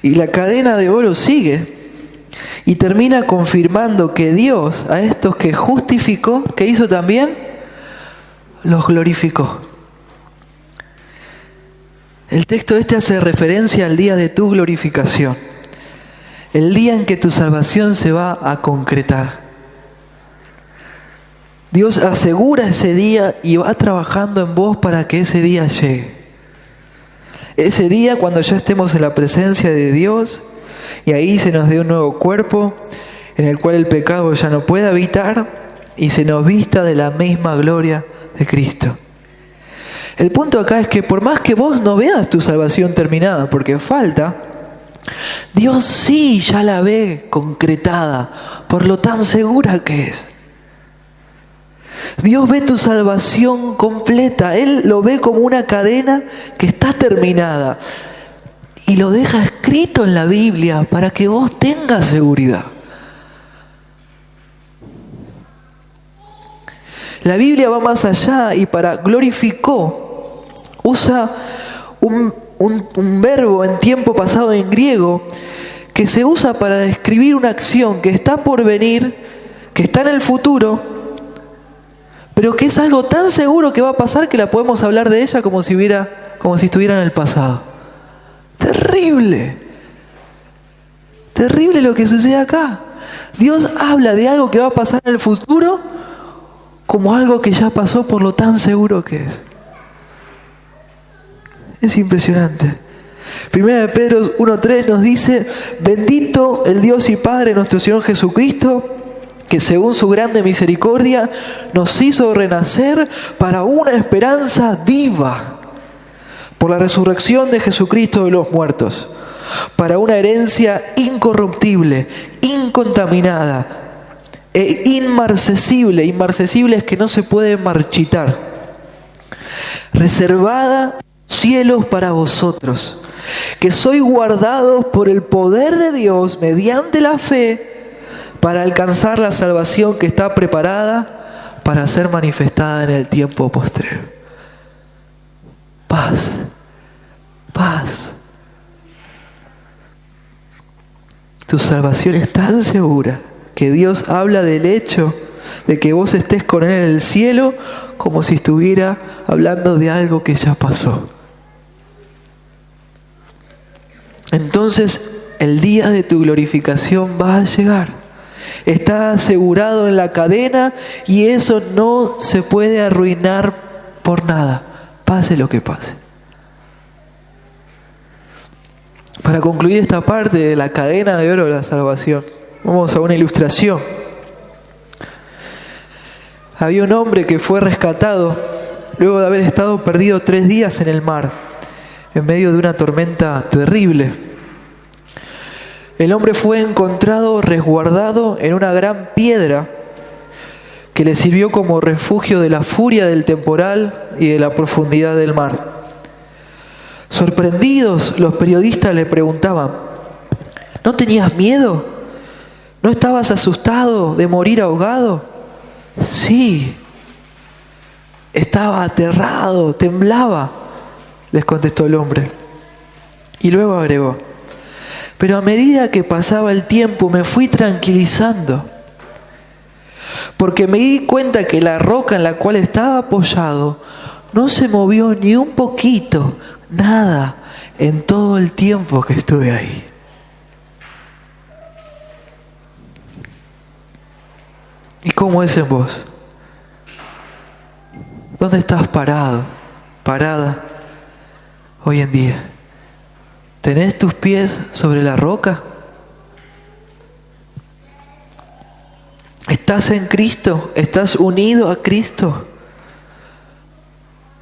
Y la cadena de oro sigue y termina confirmando que Dios a estos que justificó, ¿qué hizo también? Los glorificó. El texto este hace referencia al día de tu glorificación. El día en que tu salvación se va a concretar. Dios asegura ese día y va trabajando en vos para que ese día llegue. Ese día cuando ya estemos en la presencia de Dios y ahí se nos dé un nuevo cuerpo en el cual el pecado ya no puede habitar y se nos vista de la misma gloria de Cristo. El punto acá es que por más que vos no veas tu salvación terminada, porque falta, Dios sí ya la ve concretada por lo tan segura que es. Dios ve tu salvación completa. Él lo ve como una cadena que está terminada. Y lo deja escrito en la Biblia para que vos tengas seguridad. La Biblia va más allá y para glorificó usa un verbo en tiempo pasado en griego que se usa para describir una acción que está por venir, que está en el futuro, pero que es algo tan seguro que va a pasar que la podemos hablar de ella como si estuviera en el pasado. Terrible. Terrible lo que sucede acá. Dios habla de algo que va a pasar en el futuro como algo que ya pasó por lo tan seguro que es. Es impresionante. Primera de Pedro 1:3 nos dice, bendito el Dios y Padre nuestro Señor Jesucristo, que según su grande misericordia nos hizo renacer para una esperanza viva por la resurrección de Jesucristo de los muertos, para una herencia incorruptible, incontaminada e inmarcesible. Inmarcesible es que no se puede marchitar. Reservada cielos para vosotros, que sois guardados por el poder de Dios mediante la fe, para alcanzar la salvación que está preparada para ser manifestada en el tiempo postrero. Paz, paz. Tu salvación es tan segura que Dios habla del hecho de que vos estés con Él en el cielo como si estuviera hablando de algo que ya pasó. Entonces el día de tu glorificación va a llegar. Está asegurado en la cadena y eso no se puede arruinar por nada, pase lo que pase. Para concluir esta parte de la cadena de oro de la salvación, vamos a una ilustración. Había un hombre que fue rescatado luego de haber estado perdido 3 días en el mar, en medio de una tormenta terrible. El hombre fue encontrado resguardado en una gran piedra que le sirvió como refugio de la furia del temporal y de la profundidad del mar. Sorprendidos, los periodistas le preguntaban, ¿no tenías miedo? ¿No estabas asustado de morir ahogado? Sí. Estaba aterrado, temblaba, les contestó el hombre. Y luego agregó: pero a medida que pasaba el tiempo me fui tranquilizando, porque me di cuenta que la roca en la cual estaba apoyado no se movió ni un poquito, nada, en todo el tiempo que estuve ahí. ¿Y cómo es en vos? ¿Dónde estás parado, parada hoy en día? ¿Tenés tus pies sobre la roca? ¿Estás en Cristo? ¿Estás unido a Cristo?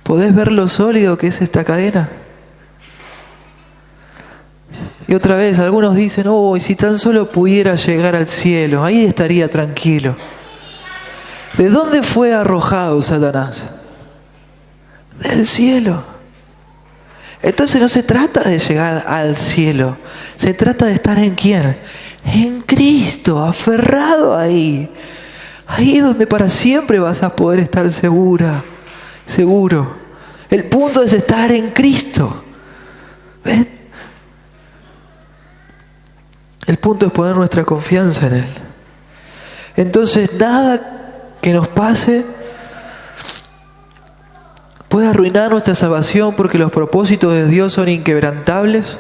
¿Podés ver lo sólido que es esta cadena? Y otra vez, algunos dicen: oh, y si tan solo pudiera llegar al cielo, ahí estaría tranquilo. ¿De dónde fue arrojado Satanás? Del cielo. Entonces no se trata de llegar al cielo, se trata de estar ¿en quién? En Cristo, aferrado ahí. Ahí donde para siempre vas a poder estar segura, seguro. El punto es estar en Cristo. ¿Ven? El punto es poner nuestra confianza en Él. Entonces nada que nos pase puede arruinar nuestra salvación, porque los propósitos de Dios son inquebrantables.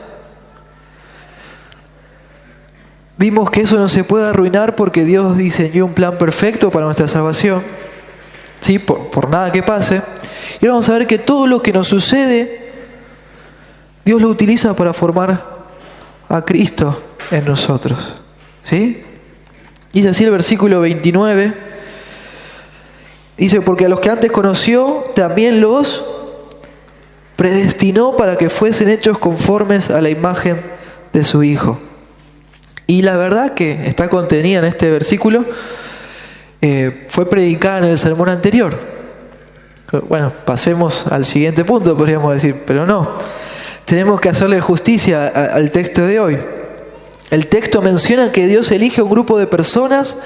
Vimos que eso no se puede arruinar porque Dios diseñó un plan perfecto para nuestra salvación, ¿sí? Por nada que pase. Y ahora vamos a ver que todo lo que nos sucede, Dios lo utiliza para formar a Cristo en nosotros, ¿sí? Dice así el versículo 29. Dice: porque a los que antes conoció, también los predestinó para que fuesen hechos conformes a la imagen de su Hijo. Y la verdad que está contenida en este versículo, fue predicada en el sermón anterior. Bueno, pasemos al siguiente punto, podríamos decir, pero no. Tenemos que hacerle justicia al texto de hoy. El texto menciona que Dios elige un grupo de personas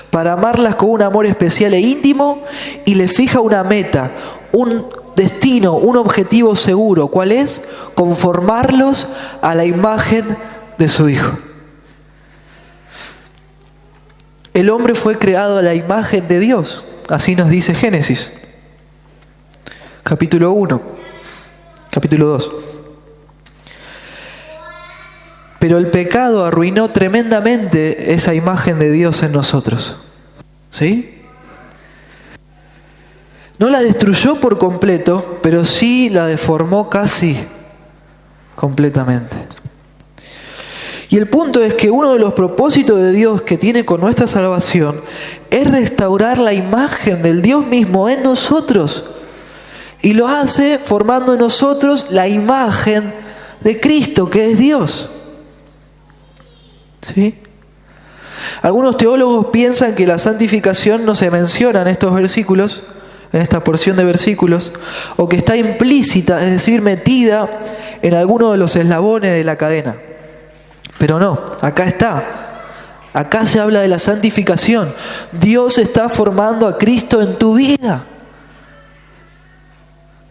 para amarlas con un amor especial e íntimo, y le fija una meta, un destino, un objetivo seguro. ¿Cuál es? Conformarlos a la imagen de su Hijo. El hombre fue creado a la imagen de Dios, así nos dice Génesis, capítulo 1, capítulo 2. Pero el pecado arruinó tremendamente esa imagen de Dios en nosotros, ¿sí? No la destruyó por completo, pero sí la deformó casi completamente. Y el punto es que uno de los propósitos de Dios que tiene con nuestra salvación es restaurar la imagen del Dios mismo en nosotros. Y lo hace formando en nosotros la imagen de Cristo, que es Dios. ¿Sí? Algunos teólogos piensan que la santificación no se menciona en estos versículos, en esta porción de versículos, o que está implícita, es decir, metida en alguno de los eslabones de la cadena. Pero no, acá está. Acá se habla de la santificación. Dios está formando a Cristo en tu vida,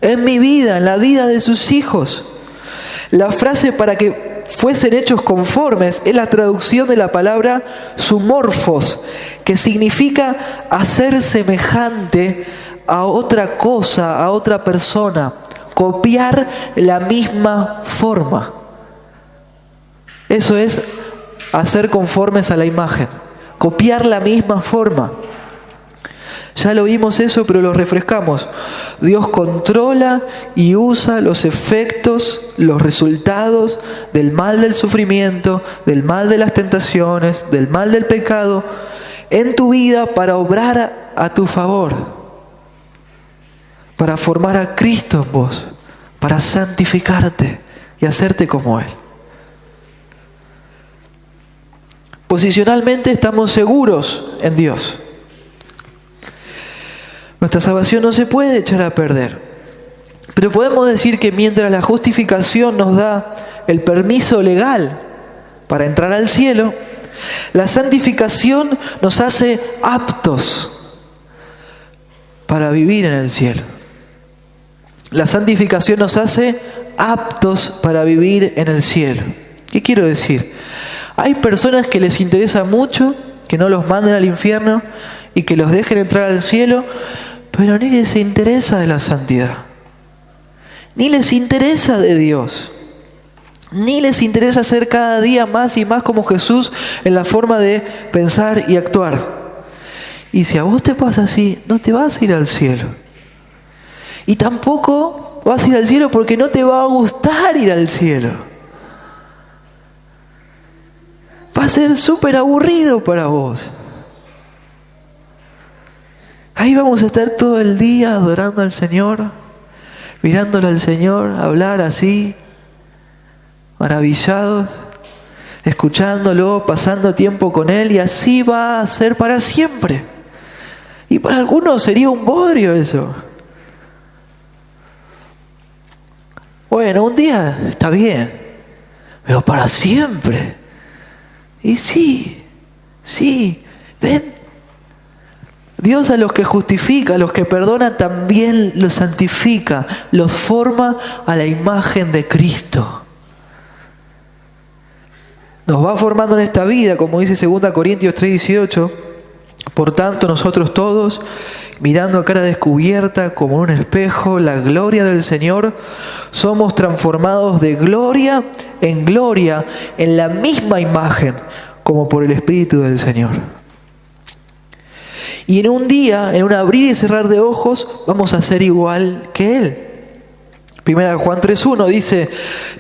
en mi vida, en la vida de sus hijos. La frase "para que fuesen hechos conformes" es la traducción de la palabra sumorfos, que significa hacer semejante a otra cosa, a otra persona, copiar la misma forma. Eso es hacer conformes a la imagen, copiar la misma forma. Ya lo vimos eso, pero lo refrescamos. Dios controla y usa los efectos, los resultados del mal del sufrimiento, del mal de las tentaciones, del mal del pecado en tu vida para obrar a tu favor, para formar a Cristo en vos, para santificarte y hacerte como Él. Posicionalmente estamos seguros en Dios. Nuestra salvación no se puede echar a perder. Pero podemos decir que mientras la justificación nos da el permiso legal para entrar al cielo, la santificación nos hace aptos para vivir en el cielo. La santificación nos hace aptos para vivir en el cielo. ¿Qué quiero decir? Hay personas que les interesa mucho que no los manden al infierno y que los dejen entrar al cielo, pero ni les interesa de la santidad, ni les interesa de Dios, ni les interesa ser cada día más y más como Jesús en la forma de pensar y actuar. Y si a vos te pasa así, no te vas a ir al cielo. Y tampoco vas a ir al cielo porque no te va a gustar ir al cielo. Va a ser súper aburrido para vos. Ahí vamos a estar todo el día adorando al Señor, mirándolo al Señor, hablar así, maravillados, escuchándolo, pasando tiempo con Él, y así va a ser para siempre. Y para algunos sería un bodrio eso. Bueno, un día está bien, pero para siempre. Y sí, ven. Dios a los que justifica, a los que perdona, también los santifica, los forma a la imagen de Cristo. Nos va formando en esta vida, como dice 2 Corintios 3:18. Por tanto, nosotros todos, mirando a cara descubierta como en un espejo la gloria del Señor, somos transformados de gloria en la misma imagen, como por el Espíritu del Señor. Y en un día, en un abrir y cerrar de ojos, vamos a ser igual que Él. 1 Juan 3:1 dice: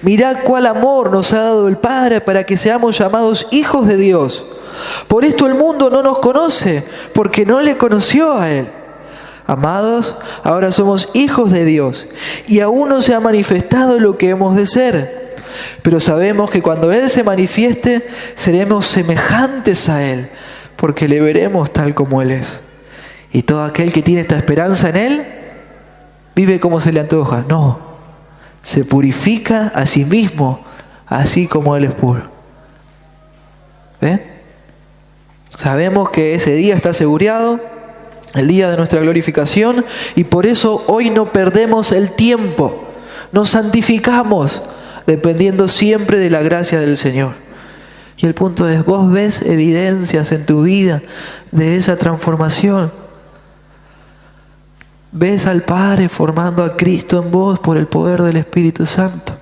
mirad cuál amor nos ha dado el Padre para que seamos llamados hijos de Dios. Por esto el mundo no nos conoce, porque no le conoció a Él. Amados, ahora somos hijos de Dios, y aún no se ha manifestado lo que hemos de ser. Pero sabemos que cuando Él se manifieste, seremos semejantes a Él, porque le veremos tal como Él es. Y todo aquel que tiene esta esperanza en Él, vive como se le antoja. No, se purifica a sí mismo, así como Él es puro. ¿Ven? Sabemos que ese día está asegurado, el día de nuestra glorificación, y por eso hoy no perdemos el tiempo, nos santificamos, dependiendo siempre de la gracia del Señor. Y el punto es, vos ves evidencias en tu vida de esa transformación. Ves al Padre formando a Cristo en vos por el poder del Espíritu Santo.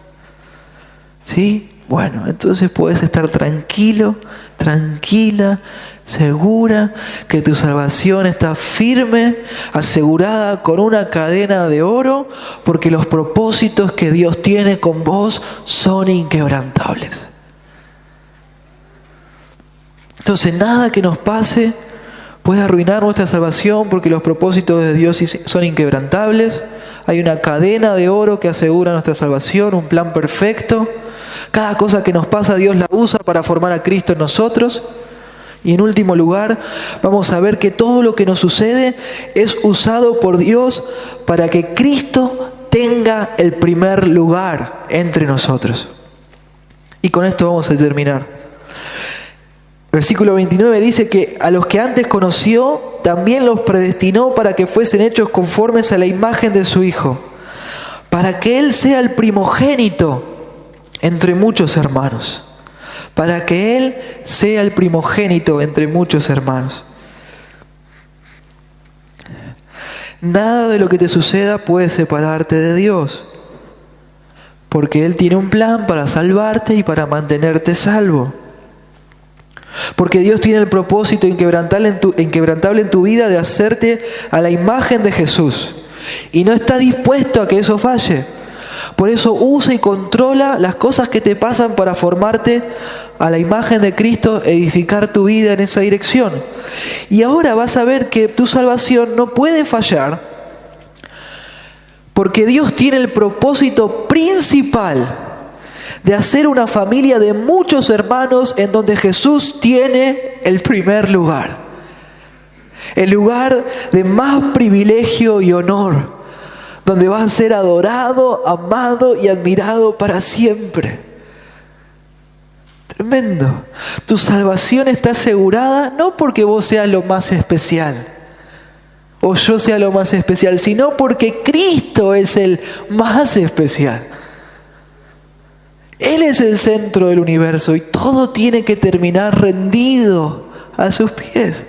¿Sí? Bueno, entonces puedes estar tranquilo, tranquila, segura que tu salvación está firme, asegurada con una cadena de oro, porque los propósitos que Dios tiene con vos son inquebrantables. Entonces nada que nos pase puede arruinar nuestra salvación, porque los propósitos de Dios son inquebrantables. Hay una cadena de oro que asegura nuestra salvación, un plan perfecto. Cada cosa que nos pasa, Dios la usa para formar a Cristo en nosotros. Y en último lugar, vamos a ver que todo lo que nos sucede es usado por Dios para que Cristo tenga el primer lugar entre nosotros. Y con esto vamos a terminar. Versículo 29 dice que a los que antes conoció, también los predestinó para que fuesen hechos conformes a la imagen de su Hijo, para que Él sea el primogénito entre muchos hermanos. Para que Él sea el primogénito entre muchos hermanos. Nada de lo que te suceda puede separarte de Dios, porque Él tiene un plan para salvarte y para mantenerte salvo. Porque Dios tiene el propósito inquebrantable en tu vida de hacerte a la imagen de Jesús, y no está dispuesto a que eso falle. Por eso usa y controla las cosas que te pasan para formarte a la imagen de Cristo, edificar tu vida en esa dirección. Y ahora vas a ver que tu salvación no puede fallar, porque Dios tiene el propósito principal de hacer una familia de muchos hermanos en donde Jesús tiene el primer lugar. El lugar de más privilegio y honor, donde vas a ser adorado, amado y admirado para siempre. Tremendo. Tu salvación está asegurada no porque vos seas lo más especial o yo sea lo más especial, sino porque Cristo es el más especial. Él es el centro del universo y todo tiene que terminar rendido a sus pies.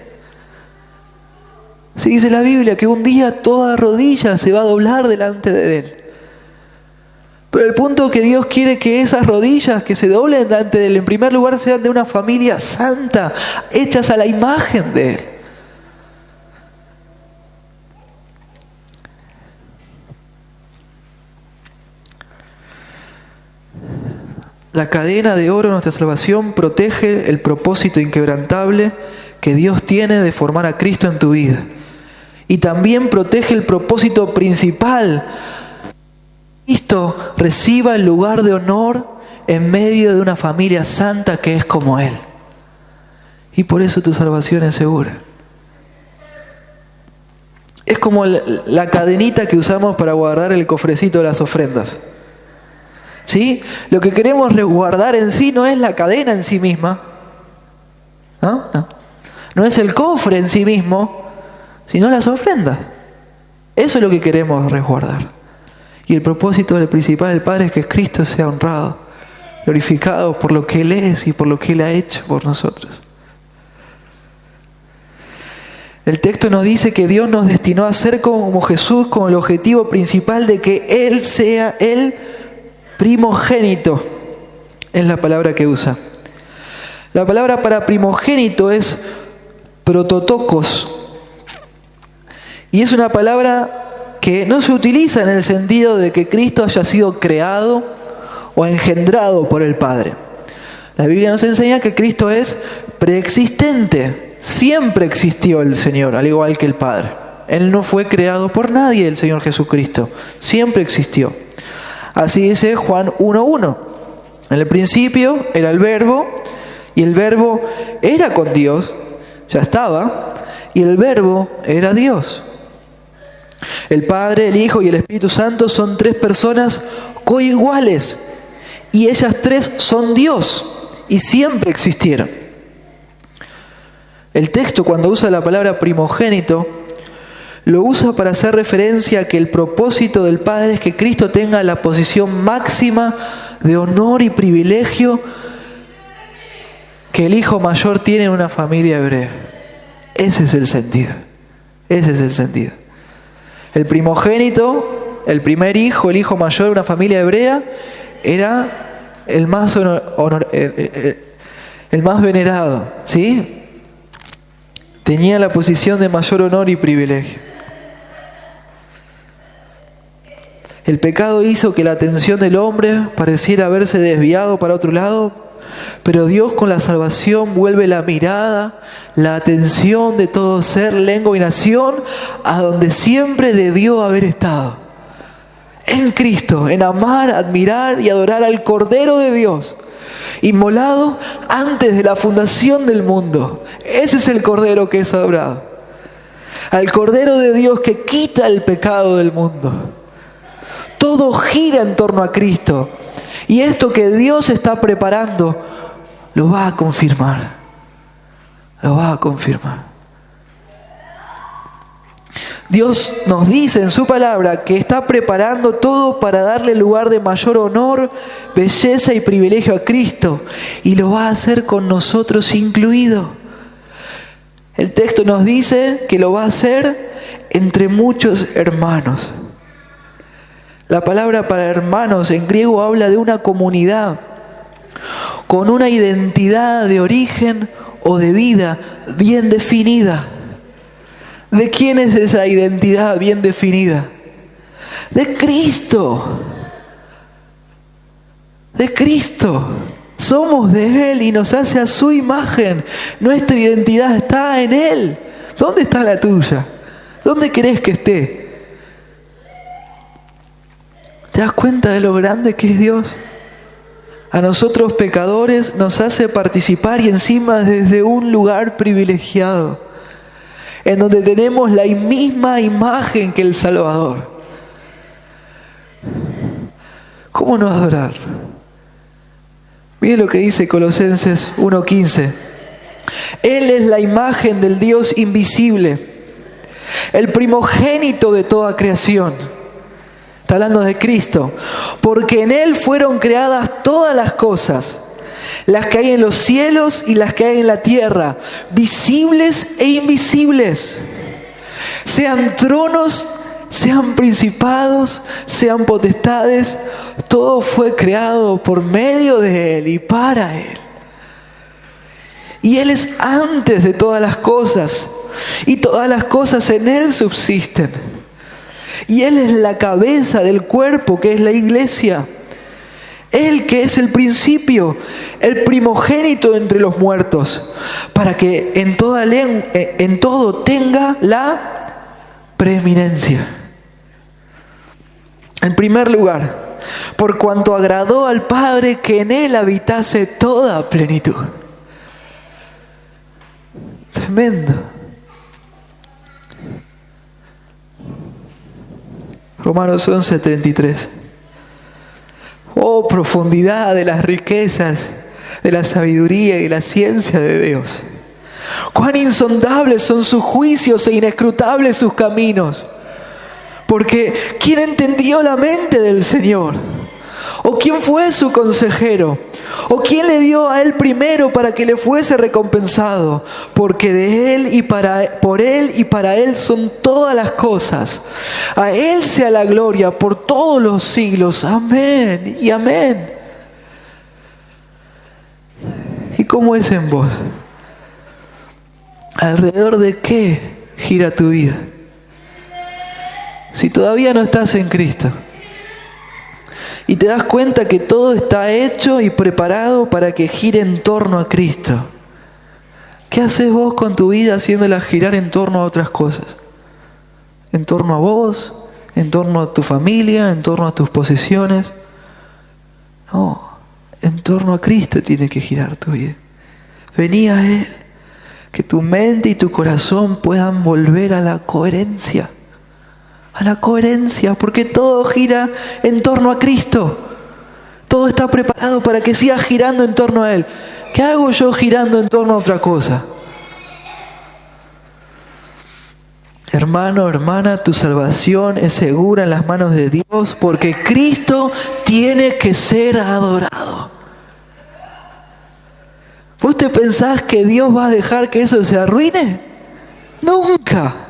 Se dice la Biblia que un día toda rodilla se va a doblar delante de Él. Pero el punto que Dios quiere que esas rodillas que se doblen delante de Él, en primer lugar, sean de una familia santa, hechas a la imagen de Él. La cadena de oro de nuestra salvación protege el propósito inquebrantable que Dios tiene de formar a Cristo en tu vida. Y también protege el propósito principal. Cristo reciba el lugar de honor en medio de una familia santa que es como Él. Y por eso tu salvación es segura. Es como la cadenita que usamos para guardar el cofrecito de las ofrendas. ¿Sí? Lo que queremos resguardar en sí no es la cadena en sí misma. No es el cofre en sí mismo, sino las ofrendas. Eso es lo que queremos resguardar. Y el propósito del principal del Padre es que Cristo sea honrado, glorificado por lo que Él es y por lo que Él ha hecho por nosotros. El texto nos dice que Dios nos destinó a ser como Jesús con el objetivo principal de que Él sea el primogénito. Es la palabra que usa. La palabra para primogénito es prototokos. Y es una palabra que no se utiliza en el sentido de que Cristo haya sido creado o engendrado por el Padre. La Biblia nos enseña que Cristo es preexistente. Siempre existió el Señor, al igual que el Padre. Él no fue creado por nadie, el Señor Jesucristo. Siempre existió. Así dice Juan 1:1. En el principio era el Verbo, y el Verbo era con Dios, ya estaba, y el Verbo era Dios. El Padre, el Hijo y el Espíritu Santo son tres personas coiguales, y ellas tres son Dios, y siempre existieron. El texto, cuando usa la palabra primogénito, lo usa para hacer referencia a que el propósito del Padre es que Cristo tenga la posición máxima de honor y privilegio que el hijo mayor tiene en una familia hebrea. Ese es el sentido. Ese es el sentido. El primogénito, el primer hijo, el hijo mayor de una familia hebrea, era el más el más venerado, ¿sí? Tenía la posición de mayor honor y privilegio. El pecado hizo que la atención del hombre pareciera haberse desviado para otro lado, pero Dios con la salvación vuelve la mirada, la atención de todo ser, lengua y nación a donde siempre debió haber estado. En Cristo, en amar, admirar y adorar al Cordero de Dios, inmolado antes de la fundación del mundo. Ese es el Cordero que es adorado. Al Cordero de Dios que quita el pecado del mundo. Todo gira en torno a Cristo. Y esto que Dios está preparando, lo va a confirmar. Lo va a confirmar. Dios nos dice en su palabra que está preparando todo para darle lugar de mayor honor, belleza y privilegio a Cristo. Y lo va a hacer con nosotros incluido. El texto nos dice que lo va a hacer entre muchos hermanos. La palabra para hermanos en griego habla de una comunidad con una identidad de origen o de vida bien definida. ¿De quién es esa identidad bien definida? De Cristo. De Cristo. Somos de Él y nos hace a su imagen. Nuestra identidad está en Él. ¿Dónde está la tuya? ¿Dónde querés que esté? ¿Te das cuenta de lo grande que es Dios? A nosotros pecadores nos hace participar y encima desde un lugar privilegiado, en donde tenemos la misma imagen que el Salvador. ¿Cómo no adorar? Miren lo que dice Colosenses 1:15. Él es la imagen del Dios invisible, el primogénito de toda creación. Está hablando de Cristo. Porque en Él fueron creadas todas las cosas, las que hay en los cielos y las que hay en la tierra, visibles e invisibles. Sean tronos, sean principados, sean potestades, todo fue creado por medio de Él y para Él. Y Él es antes de todas las cosas, y todas las cosas en Él subsisten. Y Él es la cabeza del cuerpo, que es la iglesia. Él que es el principio, el primogénito entre los muertos, para que en todo tenga la preeminencia. En primer lugar, por cuanto agradó al Padre que en Él habitase toda plenitud. Tremendo. Romanos 11:33. Oh, profundidad de las riquezas, de la sabiduría y la ciencia de Dios. Cuán insondables son sus juicios e inescrutables sus caminos. Porque ¿quién entendió la mente del Señor? ¿O quién fue su consejero? ¿O quién le dio a Él primero para que le fuese recompensado? Porque de Él y por Él y para Él son todas las cosas. A Él sea la gloria por todos los siglos. Amén y amén. ¿Y cómo es en vos? ¿Alrededor de qué gira tu vida? Si todavía no estás en Cristo y te das cuenta que todo está hecho y preparado para que gire en torno a Cristo, ¿qué haces vos con tu vida haciéndola girar en torno a otras cosas? En torno a vos, en torno a tu familia, en torno a tus posesiones. No, en torno a Cristo tiene que girar tu vida. Vení a Él, que tu mente y tu corazón puedan volver a la coherencia. A la coherencia, porque todo gira en torno a Cristo. Todo está preparado para que siga girando en torno a Él. ¿Qué hago yo girando en torno a otra cosa? Hermano, hermana, tu salvación es segura en las manos de Dios, porque Cristo tiene que ser adorado. ¿Vos te pensás que Dios va a dejar que eso se arruine? Nunca.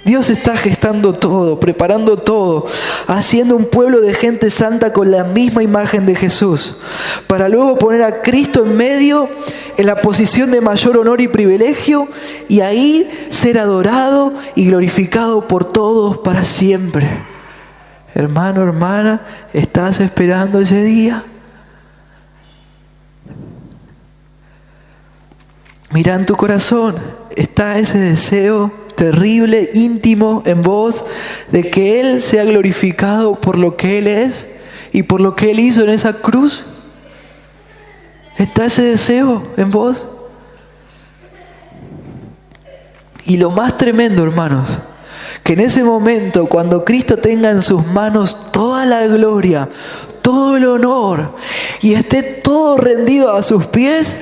Dios está gestando todo, preparando todo, haciendo un pueblo de gente santa con la misma imagen de Jesús, para luego poner a Cristo en medio, en la posición de mayor honor y privilegio, y ahí ser adorado y glorificado por todos para siempre. Hermano, hermana, ¿estás esperando ese día? Mira en tu corazón, ¿está ese deseo terrible, íntimo en vos, de que Él sea glorificado por lo que Él es y por lo que Él hizo en esa cruz? ¿Está ese deseo en vos? Y lo más tremendo, hermanos, que en ese momento, cuando Cristo tenga en sus manos toda la gloria, todo el honor, y esté todo rendido a sus pies,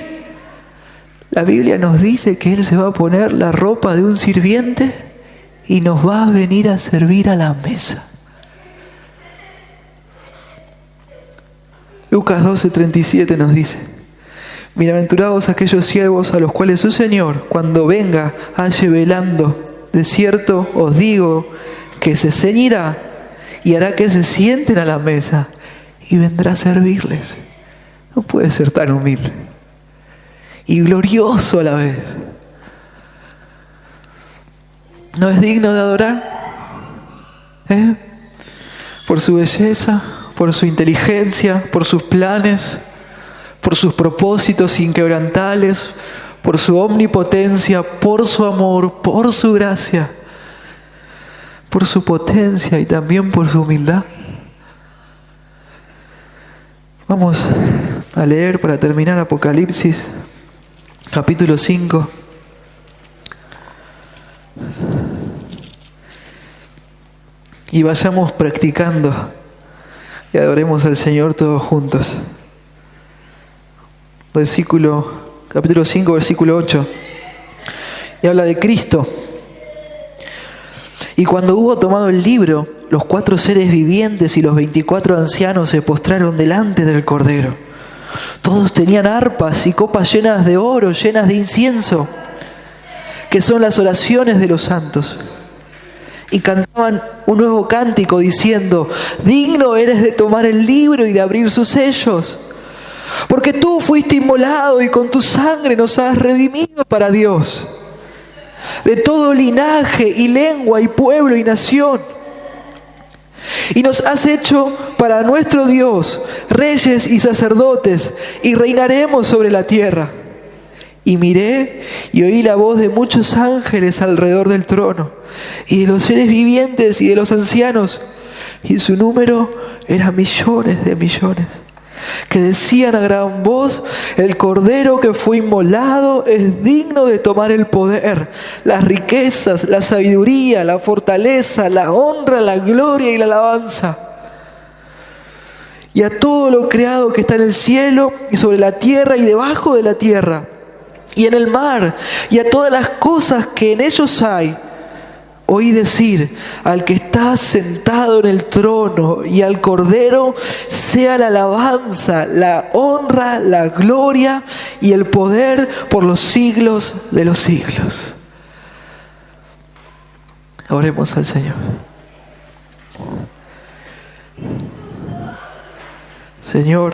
la Biblia nos dice que Él se va a poner la ropa de un sirviente y nos va a venir a servir a la mesa. Lucas 12:37 nos dice: bienaventurados aquellos siervos a los cuales su Señor, cuando venga, halle velando. De cierto os digo que se ceñirá y hará que se sienten a la mesa y vendrá a servirles. No puede ser tan humilde y glorioso a la vez. ¿No es digno de adorar? Por su belleza, por su inteligencia, por sus planes, por sus propósitos inquebrantables, por su omnipotencia, por su amor, por su gracia, por su potencia y también por su humildad. Vamos a leer para terminar Apocalipsis capítulo 5. Y vayamos practicando y adoremos al Señor todos juntos. Capítulo 5, versículo 8. y habla de Cristo. Y cuando hubo tomado el libro, los 4 seres vivientes y los 24 ancianos se postraron delante del Cordero. Todos tenían arpas y copas llenas de oro, llenas de incienso, que son las oraciones de los santos. Y cantaban un nuevo cántico diciendo: digno eres de tomar el libro y de abrir sus sellos, porque tú fuiste inmolado y con tu sangre nos has redimido para Dios, de todo linaje y lengua y pueblo y nación. Y nos has hecho para nuestro Dios reyes y sacerdotes, y reinaremos sobre la tierra. Y miré y oí la voz de muchos ángeles alrededor del trono, y de los seres vivientes y de los ancianos, y su número era millones de millones, que decían a gran voz: el Cordero que fue inmolado es digno de tomar el poder, las riquezas, la sabiduría, la fortaleza, la honra, la gloria y la alabanza. Y a todo lo creado que está en el cielo y sobre la tierra y debajo de la tierra y en el mar, y a todas las cosas que en ellos hay, oí decir: al que está sentado en el trono y al Cordero sea la alabanza, la honra, la gloria y el poder por los siglos de los siglos. Oremos al Señor. Señor,